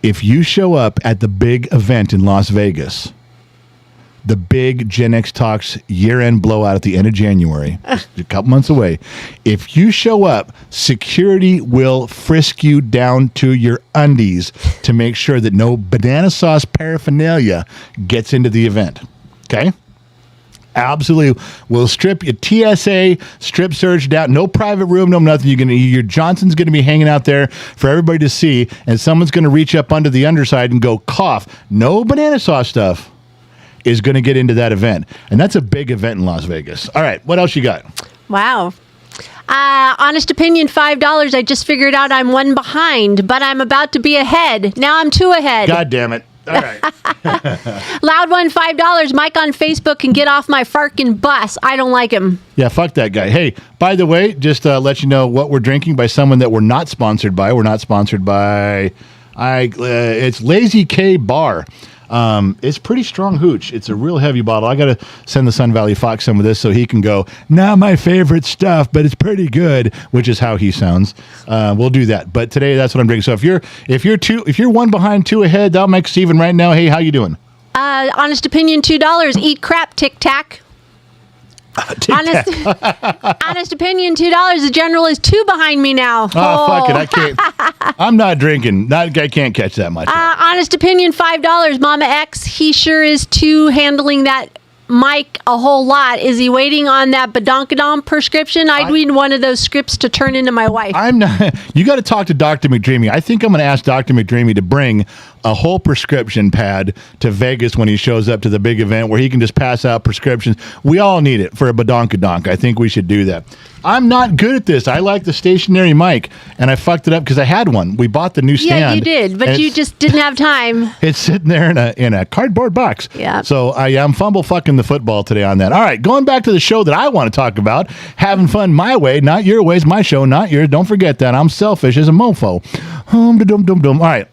if you show up at the big event in Las Vegas, the big Gen X Talks year-end blowout at the end of January, a couple months away, if you show up, security will frisk you down to your undies to make sure that no banana sauce paraphernalia gets into the event. Okay? Absolutely. We'll strip you. TSA, strip search down. No private room, no nothing. Your Johnson's going to be hanging out there for everybody to see, and someone's going to reach up under the underside and go cough. No banana sauce stuff is going to get into that event. And that's a big event in Las Vegas. All right. What else you got? Wow. Honest opinion, $5. I just figured out I'm one behind, but I'm about to be ahead. Now I'm two ahead. God damn it. All right. Loud one, $5. Mike on Facebook can get off my farkin' bus. I don't like him. Yeah, fuck that guy. Hey, by the way, just let you know what we're drinking by someone that we're not sponsored by. We're not sponsored by, it's Lazy K Bar. It's pretty strong hooch. It's a real heavy bottle. I got to send the Sun Valley Fox some of this so he can go, not my favorite stuff, but it's pretty good, which is how he sounds. We'll do that. But today, that's what I'm drinking. So if you're one behind, two ahead, that'll make us even right now. Hey, how you doing? Honest opinion, $2. Eat crap, Tic Tac. Honest opinion, $2. The general is two behind me now. Oh, fuck it. I can't. I'm not drinking. I can't catch that much. Honest opinion, $5. Mama X, he sure is too handling that Mike a whole lot. Is he waiting on that badonkadom prescription? I'd need one of those scripts to turn into my wife. I'm not. You got to talk to Dr. McDreamy. I think I'm going to ask Dr. McDreamy to bring a whole prescription pad to Vegas when he shows up to the big event where he can just pass out prescriptions. We all need it for a badonkadonk. I think we should do that. I'm not good at this. I like the stationary mic, and I fucked it up because I had one. We bought the new stand. Yeah, you did, but you just didn't have time. It's sitting there in a cardboard box. Yeah. So I'm fumble fucking the football today on that. All right, going back to the show that I want to talk about, having fun my way, not your way. It's my show, not yours. Don't forget that. I'm selfish as a mofo. All right.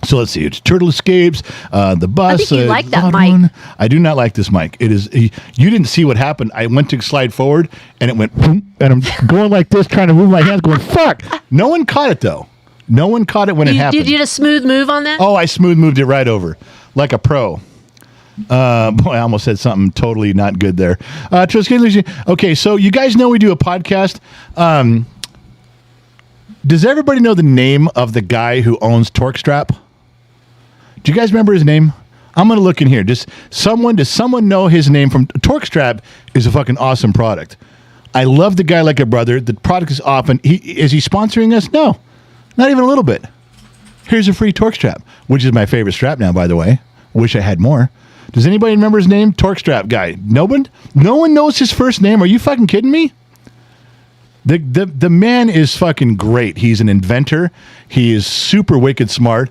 So let's see. It's Turtle Escapes, the bus. I think you like that mic. One. I do not like this mic. It is. You didn't see what happened. I went to slide forward, and it went, boom, and I'm going like this, trying to move my hands, going, fuck. No one caught it, though. No one caught it when it happened. Did you get a smooth move on that? Oh, I smooth moved it right over, like a pro. Boy, I almost said something totally not good there. Okay, so you guys know we do a podcast. Does everybody know the name of the guy who owns Torquestrap? Do you guys remember his name? I'm going to look in here. Does someone know his name from Torquestrap? Is a fucking awesome product. I love the guy like a brother. The product is often. Is he sponsoring us? No, not even a little bit. Here's a free Torquestrap, which is my favorite strap now, by the way. Wish I had more. Does anybody remember his name? Torquestrap guy. No one knows his first name. Are you fucking kidding me? The man is fucking great. He's an inventor. He is super wicked smart.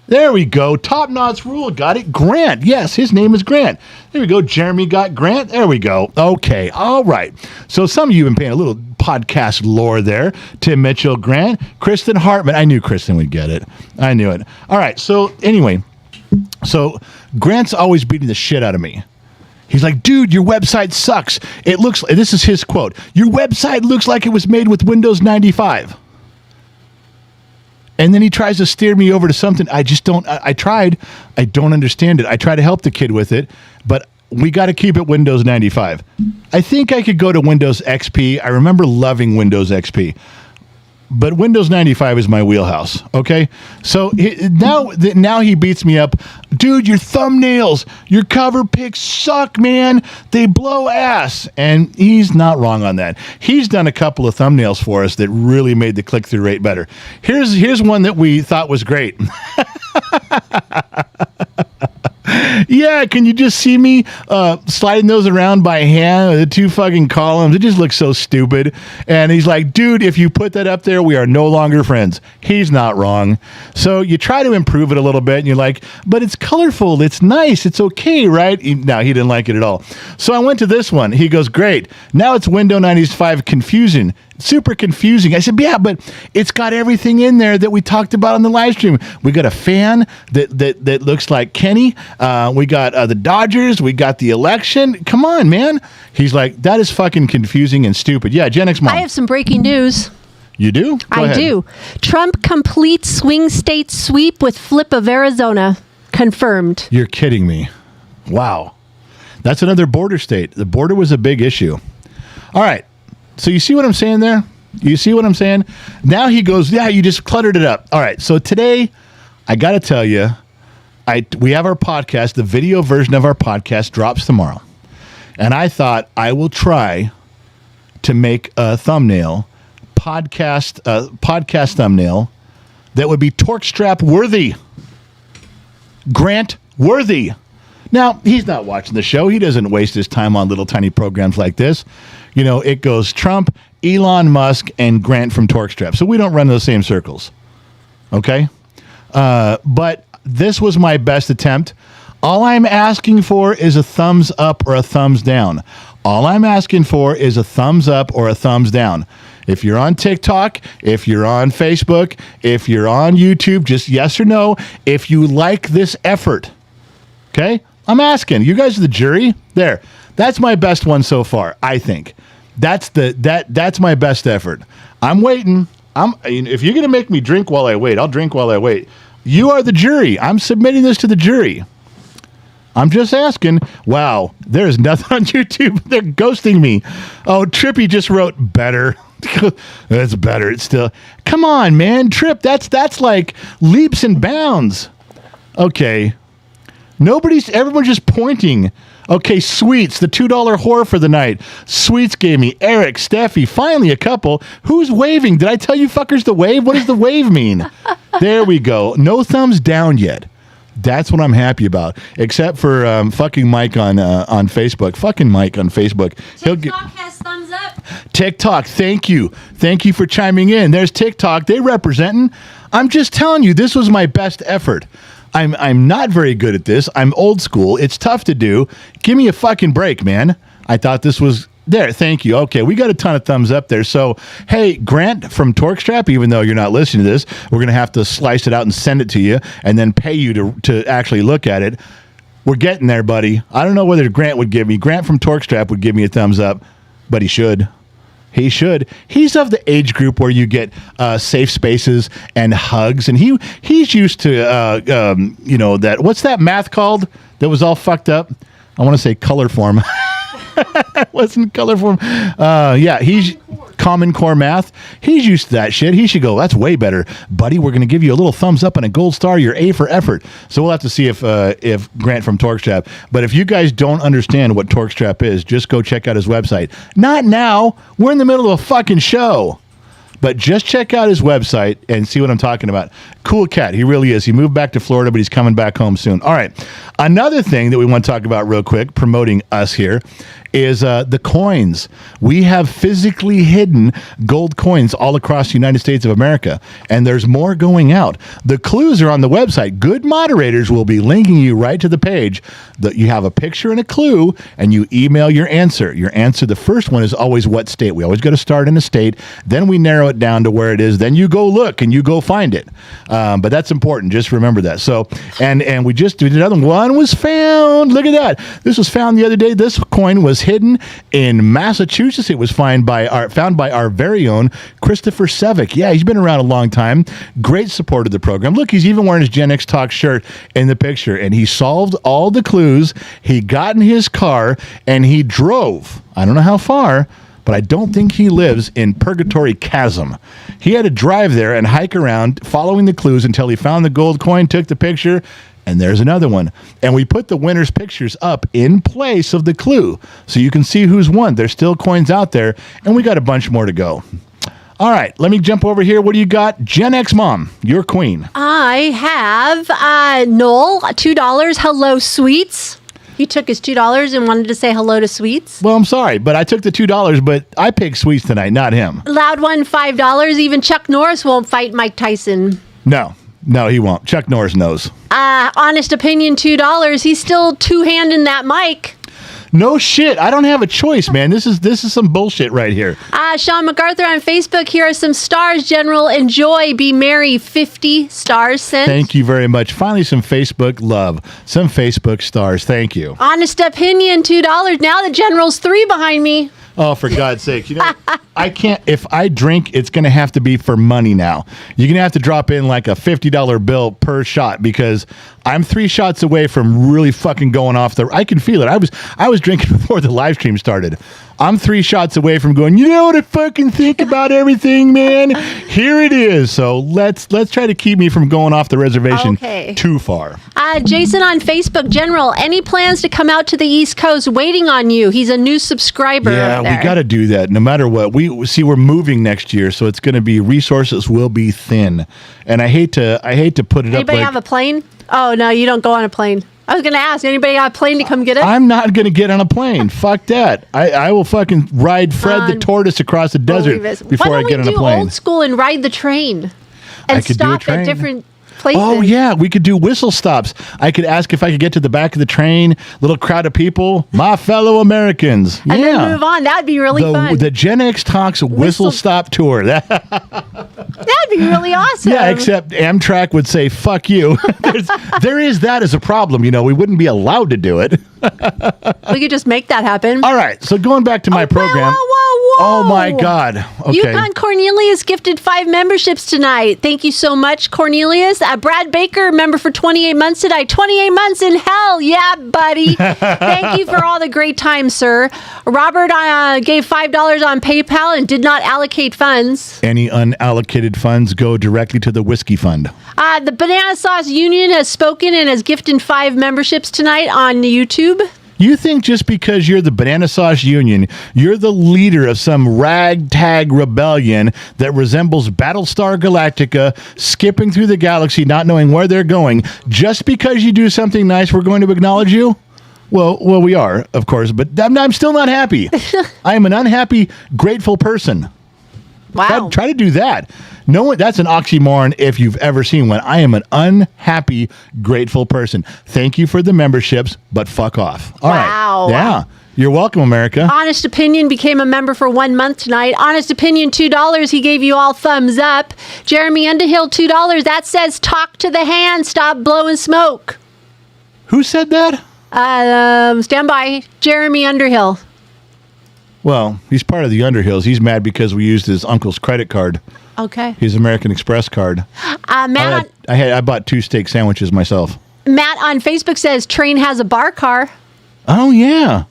There we go. Top Knots Rule. Got it. Grant. Yes, his name is Grant. There we go. Jeremy got Grant. There we go. Okay. All right. So some of you have been paying a little podcast lore there. Tim Mitchell, Grant, Kristen Hartman. I knew Kristen would get it. I knew it. All right. So anyway, Grant's always beating the shit out of me. He's like, dude, your website sucks. It looks, this is his quote, your website looks like it was made with Windows 95. And then he tries to steer me over to something I just don't, I tried. I don't understand it. I try to help the kid with it, but we got to keep it Windows 95. I think I could go to Windows XP. I remember loving Windows XP. But Windows 95 is my wheelhouse, okay? So now he beats me up. Dude, your thumbnails, your cover pics suck, man. They blow ass. And he's not wrong on that. He's done a couple of thumbnails for us that really made the click-through rate better. Here's one that we thought was great. Yeah, can you just see me sliding those around by hand with the two fucking columns? It just looks so stupid. And he's like, dude, if you put that up there, we are no longer friends. He's not wrong. So you try to improve it a little bit, and you're like, but it's colorful. It's nice. It's okay, right? No, he didn't like it at all. So I went to this one. He goes, great. Now it's Windows 95 confusion. Super confusing. I said, yeah, but it's got everything in there that we talked about on the live stream. We got a fan that looks like Kenny. We got the Dodgers. We got the election. Come on, man. He's like, that is fucking confusing and stupid. Yeah, Gen X Mom. I have some breaking news. You do? Go ahead. do. Trump completes swing state sweep with flip of Arizona. Confirmed. You're kidding me. Wow. That's another border state. The border was a big issue. All right. So you see what I'm saying there? You see what I'm saying? Now he goes, yeah, you just cluttered it up. All right. So today, I got to tell you, we have our podcast. The video version of our podcast drops tomorrow. And I thought I will try to make a thumbnail, podcast thumbnail that would be Torquestrap worthy. Grant worthy. Now, he's not watching the show. He doesn't waste his time on little tiny programs like this. You know, it goes Trump, Elon Musk, and Grant from Torquestrap. So we don't run those same circles. Okay? But this was my best attempt. All I'm asking for is a thumbs up or a thumbs down. All I'm asking for is a thumbs up or a thumbs down. If you're on TikTok, if you're on Facebook, if you're on YouTube, just yes or no, if you like this effort. Okay? I'm asking. You guys are the jury. There. That's my best one so far, I think. That's my best effort. I'm waiting. If you're going to make me drink while I wait, I'll drink while I wait. You are the jury. I'm submitting this to the jury. I'm just asking. Wow, there's nothing on YouTube. They're ghosting me. Oh, Trippy just wrote better. That's better. It's still. Come on, man. Trip, that's like leaps and bounds. Okay. Everyone's just pointing. Okay, Sweets, the $2 whore for the night. Sweets gave me Eric, Steffi, finally a couple. Who's waving? Did I tell you fuckers to wave? What does the wave mean? There we go. No thumbs down yet. That's what I'm happy about. Except for fucking Mike on Facebook. Fucking Mike on Facebook. TikTok has thumbs up. TikTok, thank you. Thank you for chiming in. There's TikTok. They representing. I'm just telling you, this was my best effort. I'm not very good at this. I'm old school. It's tough to do. Give me a fucking break, man. I thought this was... There, thank you. Okay, we got a ton of thumbs up there. So, hey, Grant from Torquestrap, even though you're not listening to this, we're going to have to slice it out and send it to you and then pay you to actually look at it. We're getting there, buddy. I don't know whether Grant would give me. Grant from Torquestrap would give me a thumbs up, but he should. He should. He's of the age group where you get safe spaces and hugs, and he's used to, that. What's that math called that was all fucked up? I want to say color form. Wasn't color form. Yeah, he's Common Core math. He's used to that shit. He should go, that's way better. Buddy, we're going to give you a little thumbs up and a gold star. You're A for effort. So we'll have to see if Grant from Torquestrap. But if you guys don't understand what Torquestrap is, just go check out his website. Not now. We're in the middle of a fucking show. But just check out his website and see what I'm talking about. Cool cat. He really is. He moved back to Florida, but he's coming back home soon. All right. Another thing that we want to talk about real quick, promoting us here, is the coins. We have physically hidden gold coins all across the United States of America, and there's more going out. The clues are on the website. Good moderators will be linking you right to the page that you have a picture and a clue, and you email your answer. Your answer, the first one is always what state. We always got to start in a state, then we narrow it down to where it is, then you go look and you go find it. But that's important. Just remember that. So, and we just did another one was found. Look at that. This was found the other day. This coin was hidden in Massachusetts. It was found by our very own Christopher Sevick. Yeah, he's been around a long time. Great support of the program. Look, he's even wearing his Gen X Talk shirt in the picture, and he solved all the clues. He got in his car and he drove. I don't know how far, but I don't think he lives in Purgatory Chasm. He had to drive there and hike around following the clues until he found the gold coin, took the picture, and there's another one. And we put the winner's pictures up in place of the clue so you can see who's won. There's still coins out there, and we got a bunch more to go. All right, let me jump over here. What do you got? Gen X Mom, you're queen. I have Noel, $2. Hello, Sweets. He took his $2 and wanted to say hello to Sweets. Well, I'm sorry, but I took the $2, but I picked Sweets tonight, not him. Loud one, $5. Even Chuck Norris won't fight Mike Tyson. No, he won't. Chuck Norris knows. Honest opinion, $2. He's still two-handing that mic. No shit. I don't have a choice, man. This is some bullshit right here. Sean MacArthur on Facebook. Here are some stars, General. Enjoy. Be merry. 50 stars sent. Thank you very much. Finally, some Facebook love. Some Facebook stars. Thank you. Honest opinion, $2. Now the General's 3 behind me. Oh, for God's sake. You know, I can't. If I drink, it's going to have to be for money now. You're going to have to drop in like a $50 bill per shot because I'm 3 shots away from really fucking going off the... I can feel it. I was drinking before the live stream started. I'm 3 shots away from going, you know what I fucking think about everything, man? Here it is. So let's try to keep me from going off the reservation too far. Jason on Facebook, General, any plans to come out to the East Coast? Waiting on you. He's a new subscriber. Yeah, we got to do that no matter what. We're moving next year, so it's going to be, resources will be thin. And I hate to put it up. Anybody have a plane? Oh, no, you don't go on a plane. I was going to ask, anybody got a plane to come get it? I'm not going to get on a plane. Fuck that. I will fucking ride Fred the tortoise across the desert before I get on a plane. Why don't we do old school and ride the train? And stop at different places. Oh, yeah. We could do whistle stops. I could ask if I could get to the back of the train, little crowd of people, my fellow Americans. And then move on. That'd be really fun. The Gen X Talks Whistle Stop Tour. That'd be really awesome. Yeah, except Amtrak would say, fuck you. There is that as a problem. You know, we wouldn't be allowed to do it. We could just make that happen. All right. So going back to my program. Whoa. Oh, my God. Okay. Yukon Cornelius gifted 5 memberships tonight. Thank you so much, Cornelius. Brad Baker, member for 28 months tonight. 28 months in hell. Yeah, buddy. Thank you for all the great time, sir. Robert gave $5 on PayPal and did not allocate funds. Any unallocated funds go directly to the whiskey fund. The Banana Sauce Union has spoken and has gifted 5 memberships tonight on YouTube. You think just because you're the Banana Sauce Union, you're the leader of some ragtag rebellion that resembles Battlestar Galactica, skipping through the galaxy, not knowing where they're going, just because you do something nice, we're going to acknowledge you? Well, we are, of course, but I'm still not happy. I am an unhappy, grateful person. Wow. Try to do that. No, that's an oxymoron if you've ever seen one. I am an unhappy, grateful person. Thank you for the memberships, but fuck off. All right. Wow. Yeah. You're welcome, America. Honest Opinion became a member for 1 month tonight. Honest Opinion, $2. He gave you all thumbs up. Jeremy Underhill, $2. That says talk to the hand. Stop blowing smoke. Who said that? Stand by. Jeremy Underhill. Well, he's part of the Underhills. He's mad because we used his uncle's credit card. Okay. His American Express card. Matt I bought 2 steak sandwiches myself. Matt on Facebook says train has a bar car. Oh, yeah.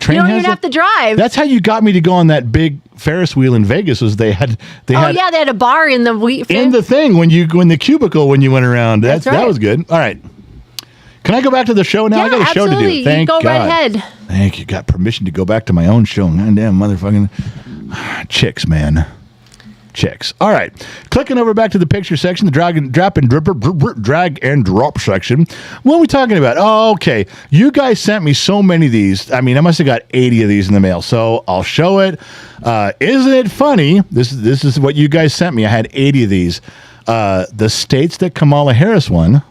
You don't even have to drive. That's how you got me to go on that big Ferris wheel in Vegas. Was they had they had a bar in the thing when the cubicle when you went around. That's right. That was good. All right. Can I go back to the show now? Yeah, I got a show to do. Thank you go God. right ahead. Thank you. Got permission to go back to my own show. Goddamn motherfucking chicks, man. Chicks. All right. Clicking over back to the picture section, the drag and drop section. What are we talking about? Oh, okay. You guys sent me so many of these. I mean, I must have got 80 of these in the mail. So I'll show it. Isn't it funny? This is what you guys sent me. I had 80 of these. The states that Kamala Harris won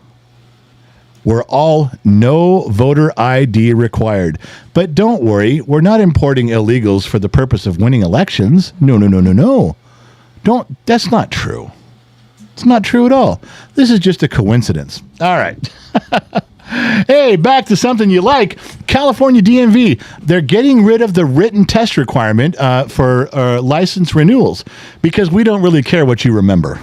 were all no voter ID required. But don't worry, we're not importing illegals for the purpose of winning elections. No. That's not true. It's not true at all. This is just a coincidence. All right. Hey, back to something you like. California DMV, they're getting rid of the written test requirement for license renewals because we don't really care what you remember.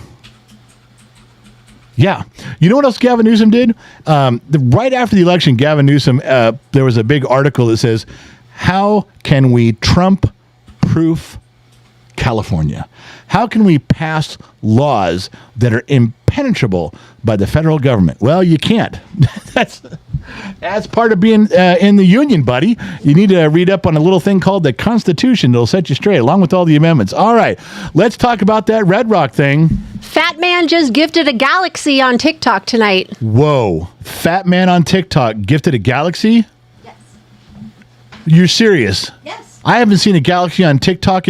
Yeah. You know what else Gavin Newsom did? Right after the election, Gavin Newsom, there was a big article that says, how can we Trump-proof California? How can we pass laws that are impenetrable by the federal government? Well, you can't. That's part of being in the union, buddy. You need to read up on a little thing called the Constitution that'll set you straight, along with all the amendments. All right, let's talk about that Red Rock thing. Fat Man just gifted a galaxy on TikTok tonight. Whoa. Fat Man on TikTok gifted a galaxy? Yes. You're serious? Yes. I haven't seen a galaxy on TikTok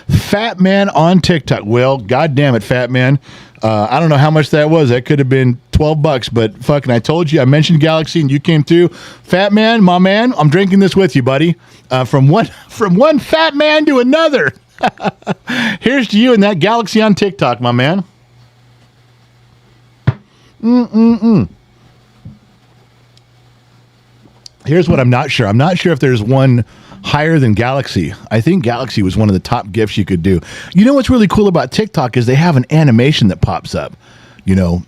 Fat Man on TikTok. Well, God damn it, Fat Man. I don't know how much that was. That could have been $12, but fucking I told you. I mentioned galaxy and you came through. Fat Man, my man, I'm drinking this with you, buddy. From one fat man to another. Here's to you and that galaxy on TikTok, my man. Here's what I'm not sure. I'm not sure if there's one higher than Galaxy. I think Galaxy was one of the top gifts you could do. You know what's really cool about TikTok is they have an animation that pops up. You know,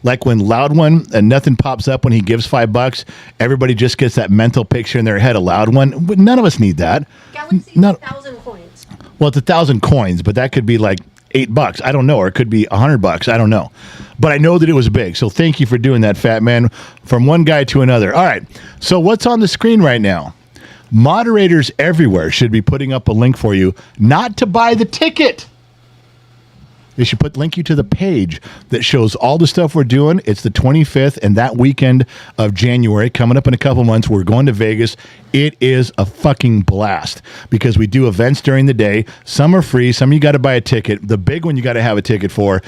like when Loud One and nothing pops up when he gives $5, everybody just gets that mental picture in their head of Loud One. But none of us need that. Galaxy 1,000 coins. Well, it's 1,000 coins, but that could be like $8. I don't know. Or it could be $100. I don't know. But I know that it was big. So thank you for doing that, Fat Man, from one guy to another. All right. So what's on the screen right now? Moderators everywhere should be putting up a link for you not to buy the ticket. They should link you to the page that shows all the stuff we're doing. It's the 25th and that weekend of January coming up in a couple months. We're going to Vegas. It is a fucking blast because we do events during the day. Some are free. Some you got to buy a ticket. The big one you got to have a ticket for.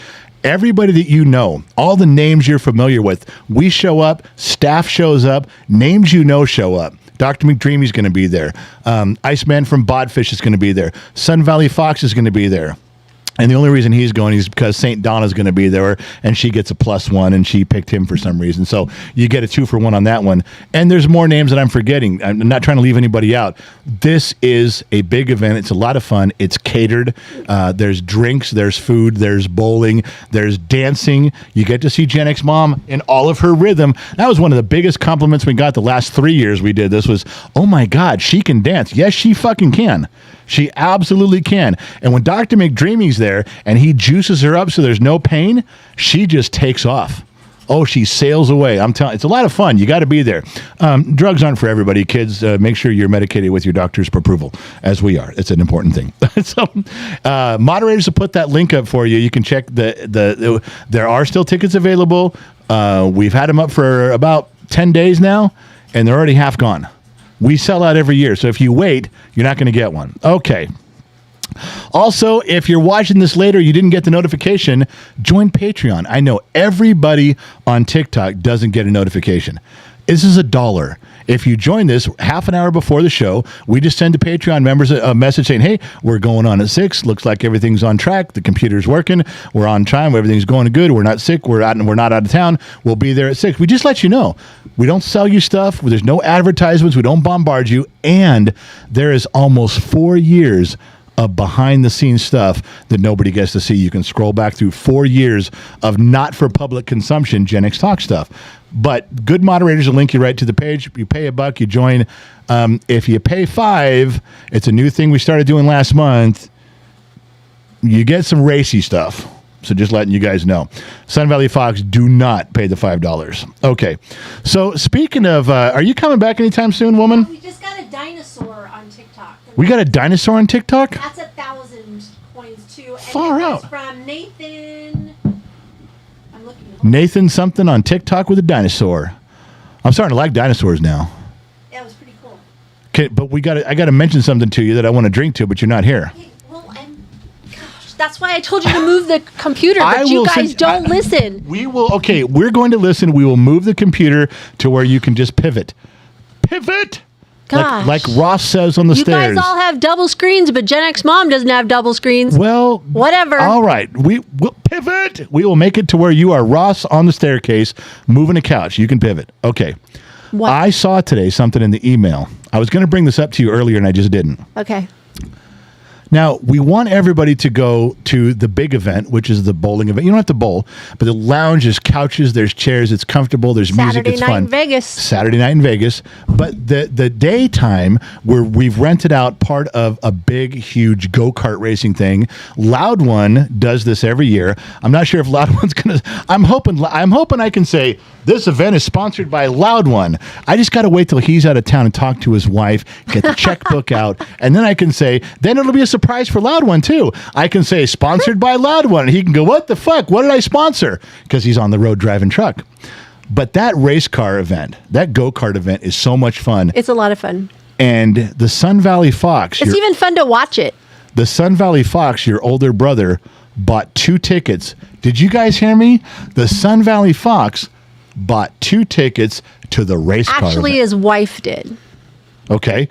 Everybody that you know, all the names you're familiar with, we show up, staff shows up, names you know show up. Dr. McDreamy's going to be there. Iceman from Bodfish is going to be there. Sun Valley Fox is going to be there. And the only reason he's going is because St. Donna's going to be there, and she gets a +1, and she picked him for some reason. So you get a 2-for-1 on that one. And there's more names that I'm forgetting. I'm not trying to leave anybody out. This is a big event. It's a lot of fun. It's catered. There's drinks. There's food. There's bowling. There's dancing. You get to see Gen X Mom in all of her rhythm. That was one of the biggest compliments we got the last 3 years we did this was, oh, my God, she can dance. Yes, she fucking can. She absolutely can. And when Dr. McDreamy's there and he juices her up so there's no pain, she just takes off. Oh, she sails away. I'm telling, it's a lot of fun. You got to be there. Drugs aren't for everybody. Kids, make sure you're medicated with your doctor's approval, as we are. It's an important thing. So, moderators will put that link up for you. You can check there are still tickets available. We've had them up for about 10 days now, and they're already half gone. We sell out every year, so if you wait, you're not going to get one. Okay. Also, if you're watching this later, you didn't get the notification, join Patreon. I know everybody on TikTok doesn't get a notification. This is $1. If you join this half an hour before the show, we just send the Patreon members a message saying, hey, we're going on at 6. Looks like everything's on track. The computer's working. We're on time. Everything's going good. We're not sick. We're not out of town. We'll be there at 6. We just let you know. We don't sell you stuff. There's no advertisements. We don't bombard you. And there is almost 4 years of behind-the-scenes stuff that nobody gets to see. You can scroll back through 4 years of not-for-public consumption Gen X Talk stuff. But good moderators will link you right to the page. You pay $1, you join. If you pay $5, it's a new thing we started doing last month. You get some racy stuff. So just letting you guys know. Sun Valley Fox, do not pay the $5. Okay. So speaking of, are you coming back anytime soon, woman? We just got a dinosaur on TikTok. We got a dinosaur on TikTok? That's 1,000 coins too. And Far out. From Nathan. I'm looking. Nathan something on TikTok with a dinosaur. I'm starting to like dinosaurs now. Yeah, it was pretty cool. Okay, but I got to mention something to you that I want to drink to, but you're not here. Hey, well, that's why I told you to move the computer, but you guys don't listen. We will. Okay, we're going to listen. We will move the computer to where you can just pivot. Pivot. Gosh. Like Ross says on the stairs. You guys all have double screens, but Gen X Mom doesn't have double screens. Well, whatever. All right. We will pivot. We will make it to where you are Ross on the staircase, moving a couch. You can pivot. Okay. What? I saw today something in the email. I was going to bring this up to you earlier, and I just didn't. Okay. Now, we want everybody to go to the big event, which is the bowling event. You don't have to bowl, but the lounge is couches, there's chairs, it's comfortable, there's music, it's fun. Saturday night in Vegas. Saturday night in Vegas. But the daytime, where we've rented out part of a big, huge go-kart racing thing. Loud One does this every year. I'm not sure if Loud One's going to... I'm hoping I can say, this event is sponsored by Loud One. I just got to wait till he's out of town and talk to his wife, get the checkbook out, and then I can say, then it'll be a surprise for Loud One too. I can say sponsored by Loud One, and he can go, what the fuck? What did I sponsor? Because he's on the road driving truck. But that race car event, that go-kart event is so much fun. It's a lot of fun. And the Sun Valley Fox. It's even fun to watch it. The Sun Valley Fox, your older brother, bought 2 tickets. Did you guys hear me? The Sun Valley Fox bought 2 tickets to the race car event. Actually, his wife did. Okay.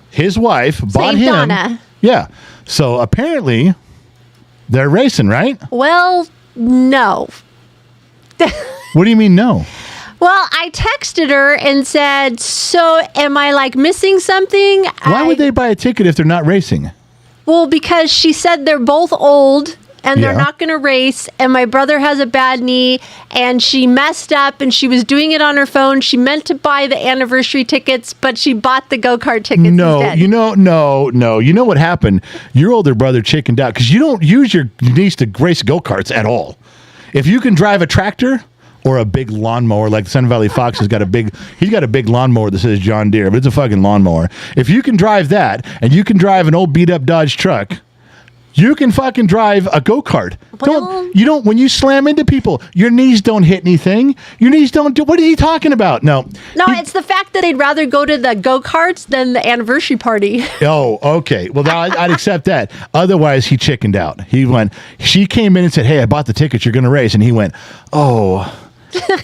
His wife bought him. Donna. Yeah. So apparently they're racing, right? Well, no. What do you mean no? Well, I texted her and said, so am I like missing something? Why would they buy a ticket if they're not racing? Well, because she said they're both old and they're Yeah. not going to race, and my brother has a bad knee, and she messed up, and she was doing it on her phone. She meant to buy the anniversary tickets, but she bought the go-kart tickets instead. No. You know what happened? Your older brother chickened out because you don't use your niece to race go-karts at all. If you can drive a tractor or a big lawnmower, like Sun Valley Fox he's got a big lawnmower that says John Deere, but it's a fucking lawnmower. If you can drive that, and you can drive an old beat-up Dodge truck, you can fucking drive a go-kart. Well, When you slam into people, your knees don't hit anything. Your knees don't do, what are you talking about? No, it's the fact that they'd rather go to the go-karts than the anniversary party. Oh, okay. Well, I'd accept that. Otherwise, he chickened out. She came in and said, hey, I bought the tickets. You're going to race. And he went, oh,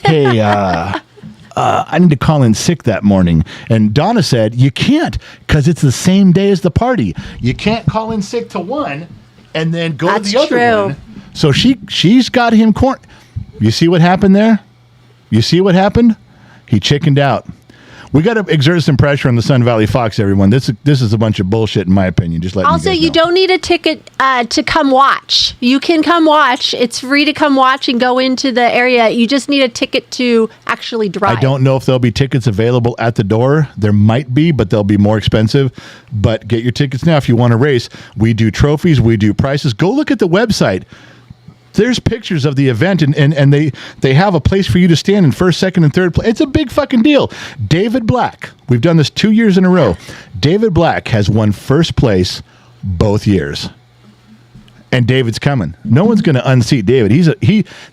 hey, I need to call in sick that morning. And Donna said, you can't, because it's the same day as the party. You can't call in sick to one and then go to the other one. So she's got him cornered. You see what happened there? You see what happened? He chickened out. We got to exert some pressure on the Sun Valley Fox, everyone. This is a bunch of bullshit, in my opinion. Just letting Also, you guys you know. don't need a ticket to come watch. You can come watch. It's free to come watch and go into the area. You just need a ticket to actually drive. I don't know if there'll be tickets available at the door. There might be, but they'll be more expensive. But get your tickets now if you want to race. We do trophies. We do prices. Go look at the website. There's pictures of the event, and they have a place for you to stand in first, second, and third place. It's a big fucking deal. David Black, we've done this 2 years in a row. David Black has won first place both years. And David's coming. No one's going to unseat David.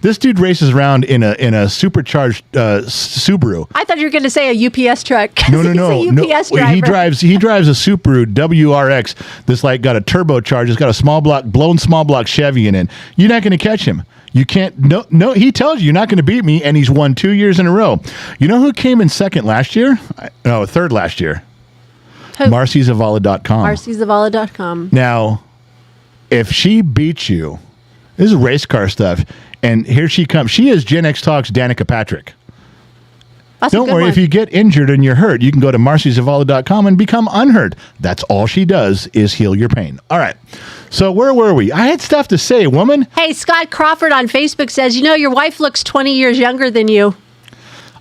This dude races around in a supercharged Subaru. I thought you were going to say a UPS truck. No. He's a UPS driver. He drives a Subaru WRX. This got a turbocharged. It's got a blown small block Chevy in it. You're not going to catch him. You can't. No. He tells you you're not going to beat me, and he's won 2 years in a row. You know who came in second last year? No, third last year. MarcyZavala.com. MarcyZavala.com. Now, if she beats you, this is race car stuff, and here she comes. She is Gen X Talk's Danica Patrick. Don't worry, if you get injured and you're hurt, you can go to MarcyZavala.com and become unhurt. That's all she does is heal your pain. All right. So where were we? I had stuff to say, woman. Hey, Scott Crawford on Facebook says, your wife looks 20 years younger than you.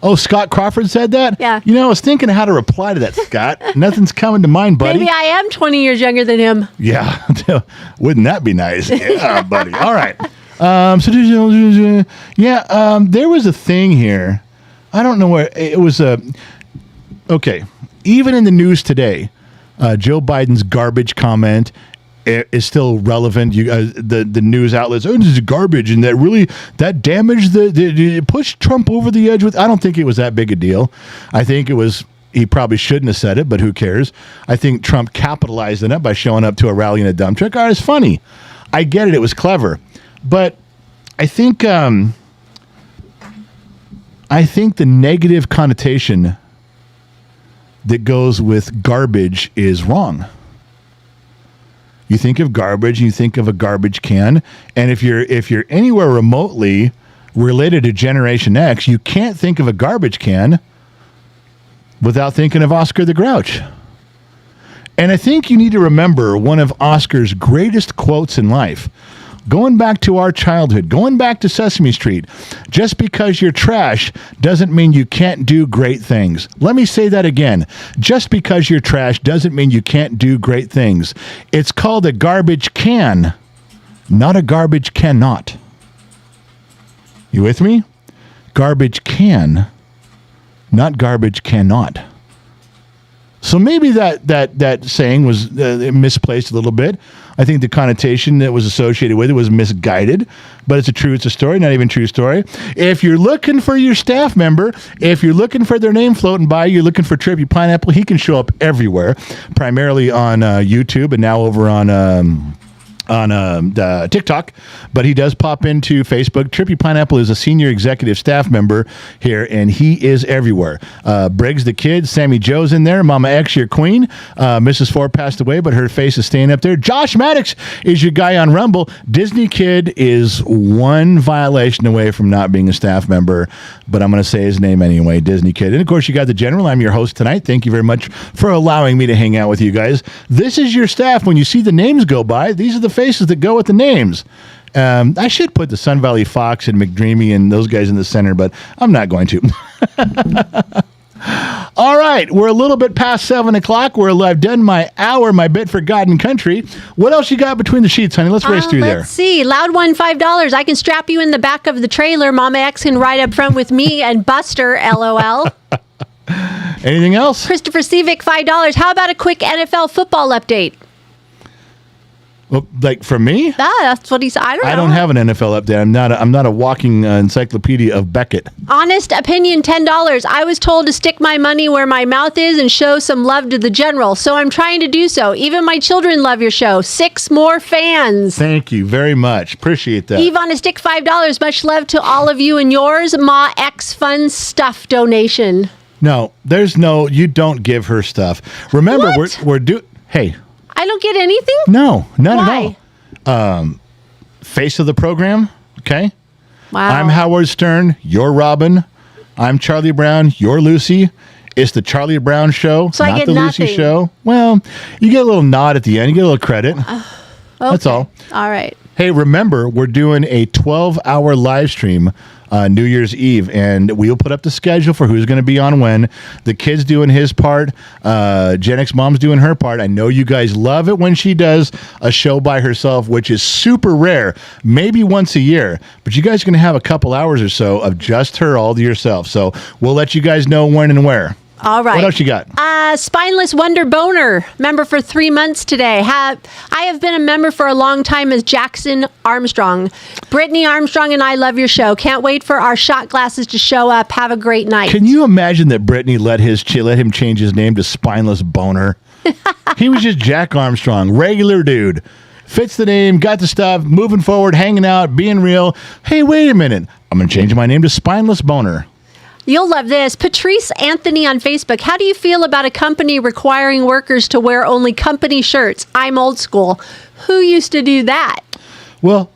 Oh, Scott Crawford said that? Yeah. I was thinking how to reply to that, Scott. Nothing's coming to mind, buddy. Maybe I am 20 years younger than him. Yeah. Wouldn't that be nice? Yeah, buddy. All right. There was a thing here. I don't know where it was. Okay. Even in the news today, Joe Biden's garbage comment is still relevant. The news outlets, this is garbage, and that damaged the pushed Trump over the edge with. I don't think it was that big a deal. I think it was. He probably shouldn't have said it, but who cares? I think Trump capitalized on it by showing up to a rally in a dump truck. It's funny. I get it. It was clever, but I think the negative connotation that goes with garbage is wrong. You think of garbage, you think of a garbage can, and if you're anywhere remotely related to Generation X, you can't think of a garbage can without thinking of Oscar the Grouch. And I think you need to remember one of Oscar's greatest quotes in life. Going back to our childhood, going back to Sesame Street, just because you're trash doesn't mean you can't do great things. Let me say that again. Just because you're trash doesn't mean you can't do great things. It's called a garbage can, not a garbage cannot. You with me? Garbage can, not garbage cannot. So maybe that saying was misplaced a little bit. I think the connotation that was associated with it was misguided, but it's a story, not even true story. If you're looking for your staff member, if you're looking for their name floating by, you're looking for Trippy Pineapple, he can show up everywhere, primarily on YouTube and now over on TikTok, but he does pop into Facebook. Trippy Pineapple is a senior executive staff member here, and he is everywhere. Briggs the kid, Sammy Joe's in there, Mama X, your queen. Mrs. Ford passed away, but her face is staying up there. Josh Maddox is your guy on Rumble. Disney Kid is one violation away from not being a staff member, but I'm going to say his name anyway, Disney Kid. And of course, you got the General. I'm your host tonight. Thank you very much for allowing me to hang out with you guys. This is your staff. When you see the names go by, these are the faces that go with the names. I should put the Sun Valley Fox and McDreamy and those guys in the center, but I'm not going to. All right, we're a little bit past 7 o'clock. I've done my hour, my bit for God and country. What else you got between the sheets, honey? Let's race through there. Let's see. Loud one, $5. I can strap you in the back of the trailer. Mama X can ride up front with me and Buster, LOL. Anything else? Christopher Sevick, $5. How about a quick NFL football update? Well, like for me? That's what he said. I don't know. I don't have an NFL update. I'm not a walking encyclopedia of Beckett. Honest opinion, $10. I was told to stick my money where my mouth is and show some love to the general, so I'm trying to do so. Even my children love your show. 6 more fans. Thank you very much. Appreciate that. Eve on a stick, $5. Much love to all of you and yours. Ma X Fun Stuff donation. No, you don't give her stuff. Remember, hey. I don't get anything? No, none Why? at all. Face of the program, okay? Wow. I'm Howard Stern. You're Robin. I'm Charlie Brown. You're Lucy. It's the Charlie Brown show, so not I get the nothing. Lucy show. Well, you get a little nod at the end. You get a little credit. Okay. That's all. All right. Hey, remember, we're doing a 12-hour live stream New Year's Eve, and we'll put up the schedule for who's going to be on when. The kid's doing his part. Gen X Mom's doing her part. I know you guys love it when she does a show by herself, which is super rare, maybe once a year. But you guys are going to have a couple hours or so of just her all to yourself. So we'll let you guys know when and where. All right. What else you got? Spineless Wonder Boner, member for 3 months today. I have been a member for a long time as Jackson Armstrong. Brittany Armstrong and I love your show. Can't wait for our shot glasses to show up. Have a great night. Can you imagine that Brittany let him change his name to Spineless Boner? He was just Jack Armstrong, regular dude. Fits the name, got the stuff, moving forward, hanging out, being real. Hey, wait a minute. I'm going to change my name to Spineless Boner. You'll love this. Patrice Anthony on Facebook. How do you feel about a company requiring workers to wear only company shirts? I'm old school. Who used to do that? Well,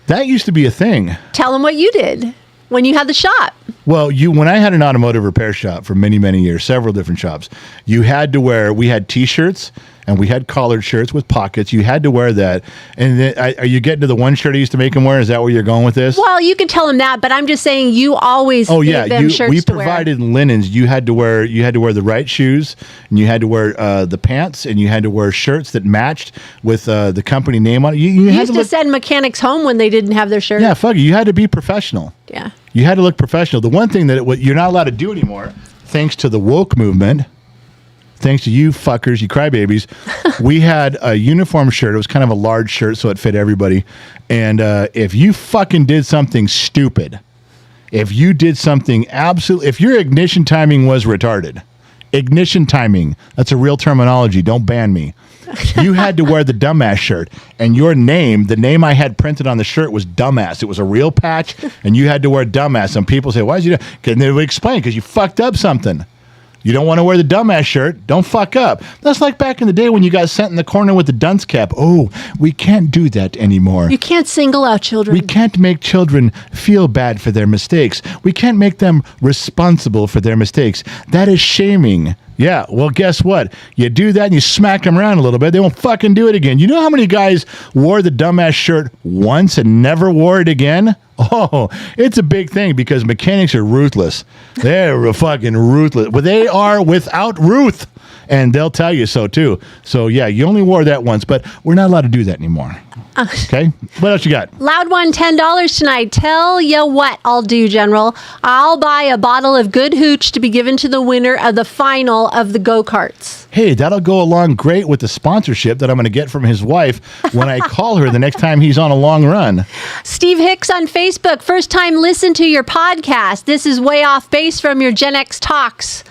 that used to be a thing. Tell them what you did when you had the shop. Well, when I had an automotive repair shop for many, many years, several different shops, we had T-shirts and we had collared shirts with pockets. You had to wear that. And then, are you getting to the one shirt I used to make them wear? Is that where you're going with this? Well, you can tell them that, but I'm just saying you always gave them shirts we to wear. provided linens. You had to wear the right shoes, and you had to wear the pants, and you had to wear shirts that matched with the company name on it. You had used to send mechanics home when they didn't have their shirt. Yeah, fuck it. You had to be professional. Yeah. You had to look professional. The one thing that you're not allowed to do anymore, thanks to the woke movement, thanks to you fuckers, you crybabies, we had a uniform shirt. It was kind of a large shirt, so it fit everybody. And if you fucking did something stupid, if you did something if your ignition timing was retarded, ignition timing, that's a real terminology. Don't ban me. You had to wear the dumbass shirt, and your name, the name I had printed on the shirt was dumbass. It was a real patch, and you had to wear dumbass. And people say, why did you do that? And they would explain, because you fucked up something. You don't want to wear the dumbass shirt. Don't fuck up. That's like back in the day when you got sent in the corner with the dunce cap. Oh, we can't do that anymore. You can't single out children. We can't make children feel bad for their mistakes. We can't make them responsible for their mistakes. That is shaming. Yeah, well, guess what? You do that and you smack them around a little bit, they won't fucking do it again. You know how many guys wore the dumbass shirt once and never wore it again? Oh, it's a big thing because mechanics are ruthless. They're fucking ruthless. Well, they are without ruth. And they'll tell you so, too. So, yeah, you only wore that once, but we're not allowed to do that anymore. Okay? What else you got? Loud one, $10 tonight. Tell you what I'll do, General. I'll buy a bottle of good hooch to be given to the winner of the final of the go-karts. Hey, that'll go along great with the sponsorship that I'm going to get from his wife when I call her the next time he's on a long run. Steve Hicks on Facebook. First time listen to your podcast. This is way off base from your Gen X Talks.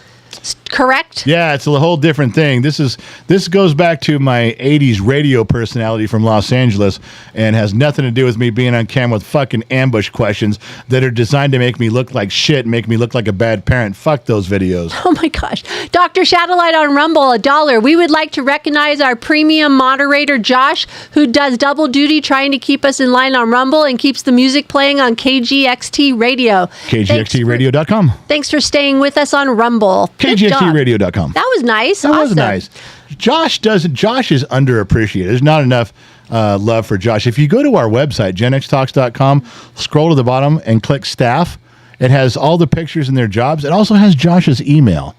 Correct? Yeah, it's a whole different thing. This goes back to my 80s radio personality from Los Angeles and has nothing to do with me being on camera with fucking ambush questions that are designed to make me look like shit, make me look like a bad parent. Fuck those videos. Oh my gosh. Dr. Shadowlight on Rumble, $1. We would like to recognize our premium moderator, Josh, who does double duty trying to keep us in line on Rumble and keeps the music playing on KGXT Radio. KGXTradio.com. Thanks for staying with us on Rumble. KGXTradio.com. That was nice. That was nice. Josh is underappreciated. There's not enough love for Josh. If you go to our website, genxtalks.com, scroll to the bottom and click staff, it has all the pictures and their jobs. It also has Josh's email.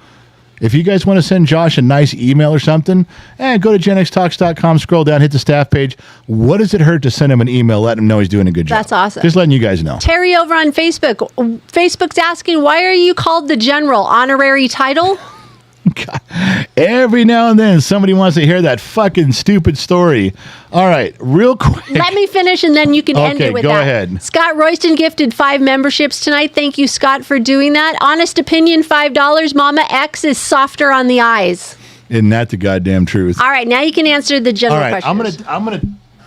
If you guys want to send Josh a nice email or something, go to genxtalks.com, scroll down, hit the staff page. What does it hurt to send him an email, let him know he's doing a good job? That's awesome. Just letting you guys know. Terry over on Facebook. Facebook's asking, why are you called the General? Honorary title? God. Every now and then somebody wants to hear that fucking stupid story. All right, real quick. Let me finish and then you can end it with that. Okay, go ahead. Scott Royston gifted 5 memberships tonight. Thank you, Scott, for doing that. Honest opinion, $5. Mama X is softer on the eyes. Isn't that the goddamn truth? All right, now you can answer the general question.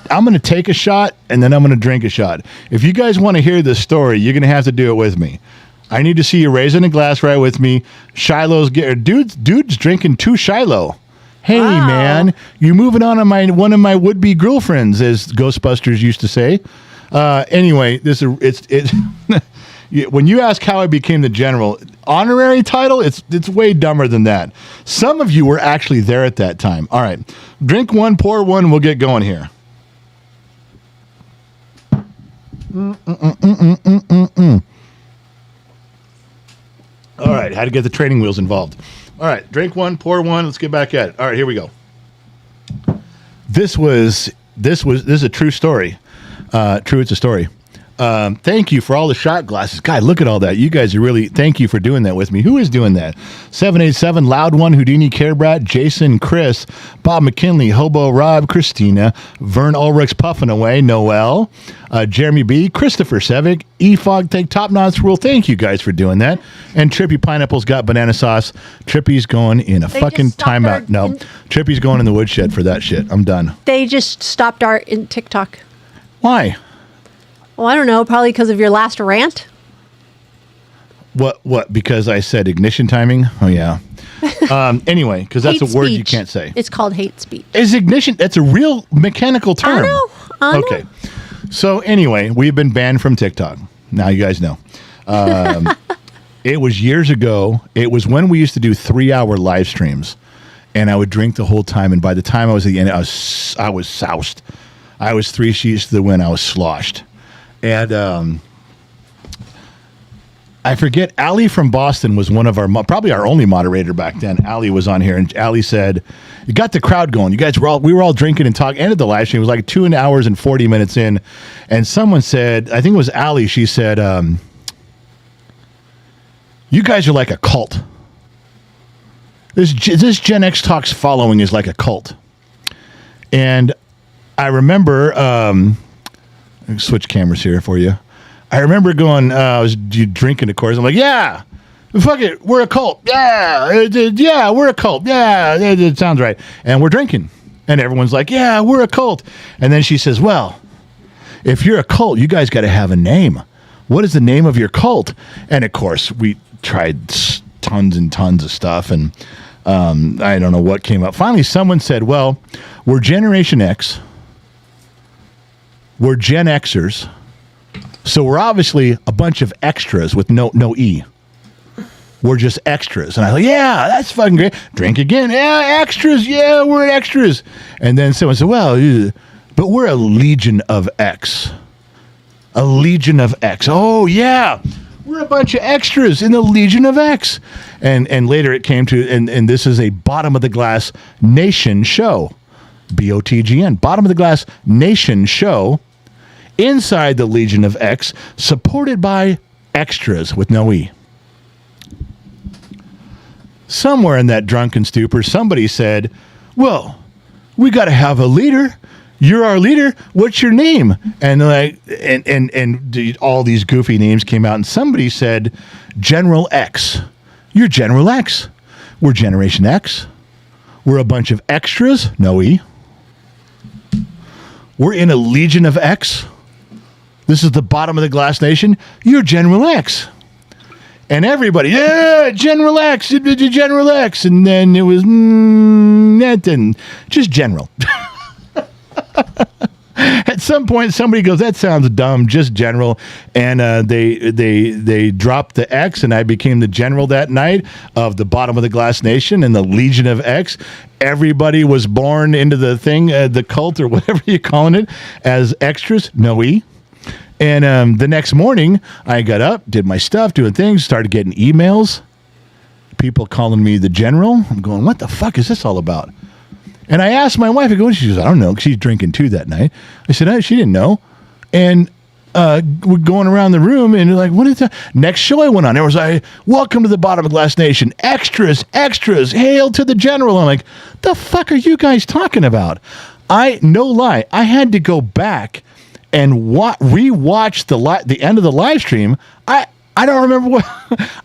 I'm gonna take a shot and then I'm gonna drink a shot. If you guys want to hear this story, you're gonna have to do it with me. I need to see you raising a glass right with me. Shiloh's dude's drinking 2 Shiloh. Hey, wow. Man, you're moving on one of my would-be girlfriends, as Ghostbusters used to say. Anyway, it's when you ask how I became the General, honorary title, it's way dumber than that. Some of you were actually there at that time. All right, drink one, pour one, and we'll get going here. All right, had to get the training wheels involved. All right, drink one, pour one. Let's get back at it. All right, here we go. This is a true story. It's a story. Thank you for all the shot glasses. God, look at all that. You guys are really, thank you for doing that with me. Who is doing that? 787, Loud One, Houdini, Carebrat, Jason, Chris, Bob McKinley, Hobo, Rob, Christina, Vern Ulrich's puffing away, Noel, Jeremy B, Christopher Sevick, E-Fog, take Top Notch Rule. Thank you guys for doing that. And Trippy Pineapple's got banana sauce. Trippy's going in a fucking timeout. No, Trippy's going in the woodshed for that shit. I'm done. They just stopped our in TikTok. Why? Well, I don't know. Probably because of your last rant. What? Because I said ignition timing? Oh, yeah. Anyway, because that's Hate a word you speech. can't say. It's called hate speech. Is ignition? That's a real mechanical term. I know. Okay. So anyway, we've been banned from TikTok. Now you guys know. It was years ago. It was when we used to do 3-hour live streams, and I would drink the whole time. And by the time I was at the end, I was soused. I was 3 sheets to the wind. I was sloshed. And I forget, Allie from Boston was one of our, probably our only moderator back then. Allie was on here, and Allie said, you got the crowd going. You guys we were all drinking and talking. Ended the live stream. It was like 2 hours and 40 minutes in. And someone said, I think it was Allie, she said, you guys are like a cult. This Gen X Talks following is like a cult. And I remember, switch cameras here for you. I remember going, I was drinking, of course. I'm like, yeah, fuck it. We're a cult. Yeah, we're a cult. Yeah, it sounds right. And we're drinking. And everyone's like, yeah, we're a cult. And then she says, well, if you're a cult, you guys got to have a name. What is the name of your cult? And of course, we tried tons and tons of stuff. And I don't know what came up. Finally, someone said, well, we're Generation X. We're Gen Xers, so we're obviously a bunch of extras with no E. We're just extras. And I thought, yeah, that's fucking great. Drink again. Yeah, extras. Yeah, we're extras. And then someone said, well, but we're a Legion of X. A Legion of X. Oh, yeah. We're a bunch of extras in the Legion of X. And later it came to, and this is a Bottom of the Glass Nation show. BOTGN. Bottom of the Glass Nation show. Inside the Legion of X, supported by extras with no E. Somewhere in that drunken stupor, somebody said, well, we got to have a leader. You're our leader. What's your name? And like, and all these goofy names came out, and somebody said, General X. You're General X. We're Generation X. We're a bunch of extras. No E. We're in a Legion of X. This is the Bottom of the Glass Nation. You're General X. And everybody, yeah, General X, General X. And then it was, and just General. At some point, somebody goes, that sounds dumb, just General. And they dropped the X, and I became the General that night of the Bottom of the Glass Nation and the Legion of X. Everybody was born into the thing, the cult or whatever you're calling it, as extras, no E. And the next morning, I got up, did my stuff, doing things, started getting emails, people calling me the General. I'm going, what the fuck is this all about? And I asked my wife, I go, she goes, I don't know, because she's drinking too that night. I said, she didn't know. And we're going around the room, and they're like, what is that? Next show I went on, there was welcome to the Bottom of the Glass Nation. Extras, extras, hail to the General. I'm like, the fuck are you guys talking about? No lie, I had to go back and rewatch the end of the live stream. I don't remember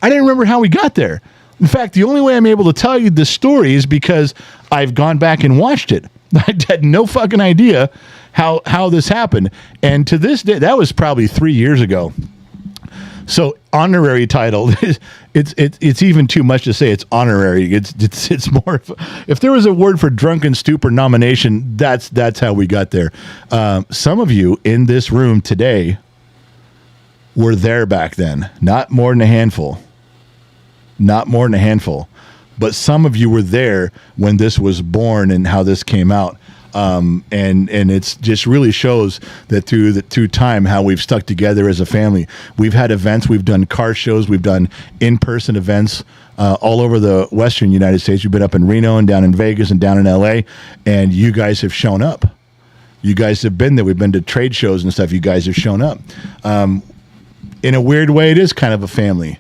I didn't remember how we got there. In fact, the only way I'm able to tell you the story is because I've gone back and watched it. I had no fucking idea how this happened. And to this day, that was probably 3 years ago. So honorary title, it's even too much to say it's honorary. It's more. If there was a word for drunken stupor nomination, that's how we got there. Some of you in this room today were there back then. Not more than a handful. Not more than a handful. But some of you were there when this was born and how this came out. And it's just really shows that through time how we've stuck together as a family. We've had events, we've done car shows, we've done in-person events all over the Western United States. We've been up in Reno and down in Vegas and down in LA, and you guys have shown up. You guys have been there. We've been to trade shows and stuff. You guys have shown up. In a weird way, it is kind of a family.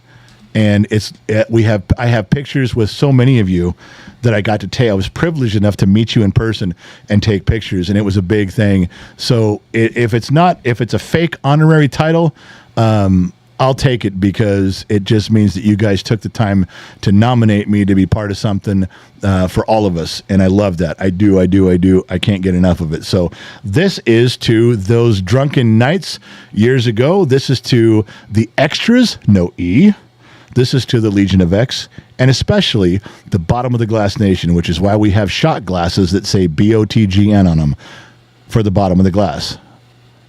And I have pictures with so many of you that I got to take. I was privileged enough to meet you in person and take pictures, and it was a big thing. So if it's a fake honorary title, I'll take it, because it just means that you guys took the time to nominate me to be part of something for all of us, and I love that. I do. I can't get enough of it. So this is to those drunken nights years ago. This is to the extras, no E. This is to the Legion of X, and especially the Bottom of the Glass Nation, which is why we have shot glasses that say BOTGN on them for the bottom of the glass.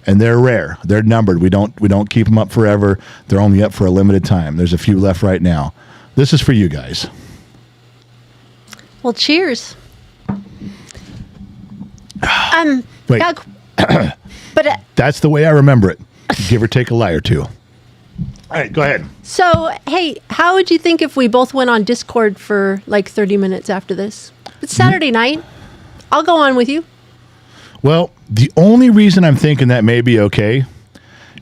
And they're rare. They're numbered. We don't keep them up forever. They're only up for a limited time. There's a few left right now. This is for you guys. Well, cheers. Wait. Doug, but That's the way I remember it. Give or take a lie or two. All right, go ahead. so hey, how would you think if we both went on Discord for like 30 minutes after this? It's Saturday night. I'll go on with you. Well, the only reason I'm thinking that may be okay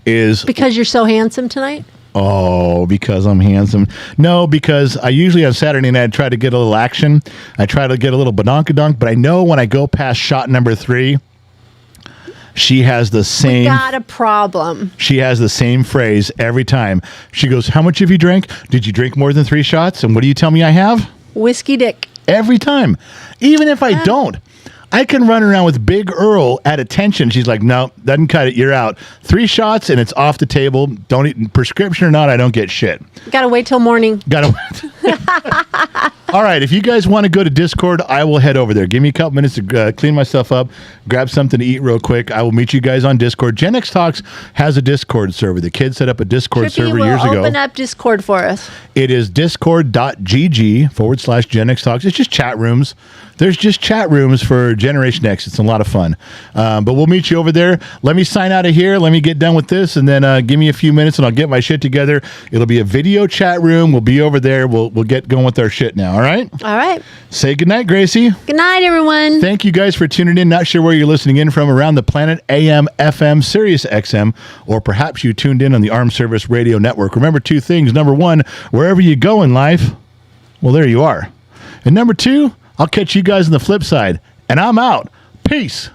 is... Because you're so handsome tonight? Oh, because I'm handsome. No, because I usually on Saturday night try to get a little action. I try to get a little badonkadonk, but I know when I go past shot number 3, she has the same... We got a problem. She has the same phrase every time. She goes, how much have you drank? Did you drink more than 3 shots? And what do you tell me I have? Whiskey dick. Every time. Even if I don't. I can run around with Big Earl at attention. She's like, no, doesn't cut it. You're out. 3 shots and it's off the table. Don't eat, prescription or not, I don't get shit. Gotta wait till morning. Gotta wait. All right. If you guys want to go to Discord, I will head over there. Give me a couple minutes to clean myself up, grab something to eat real quick. I will meet you guys on Discord. Gen X Talks has a Discord server. The kids set up a Discord server years ago. Open up Discord for us. It is discord.gg/Gen X Talks. It's just chat rooms. There's just chat rooms for Generation X. It's a lot of fun. But we'll meet you over there. Let me sign out of here. Let me get done with this, and then give me a few minutes, and I'll get my shit together. It'll be a video chat room. We'll be over there. We'll get going with our shit now, all right? All right. Say goodnight, Gracie. Good night, everyone. Thank you guys for tuning in. Not sure where you're listening in from around the planet, AM, FM, Sirius XM, or perhaps you tuned in on the Armed Service Radio Network. Remember 2 things. Number 1, wherever you go in life, well, there you are. And number 2, I'll catch you guys on the flip side. And I'm out. Peace.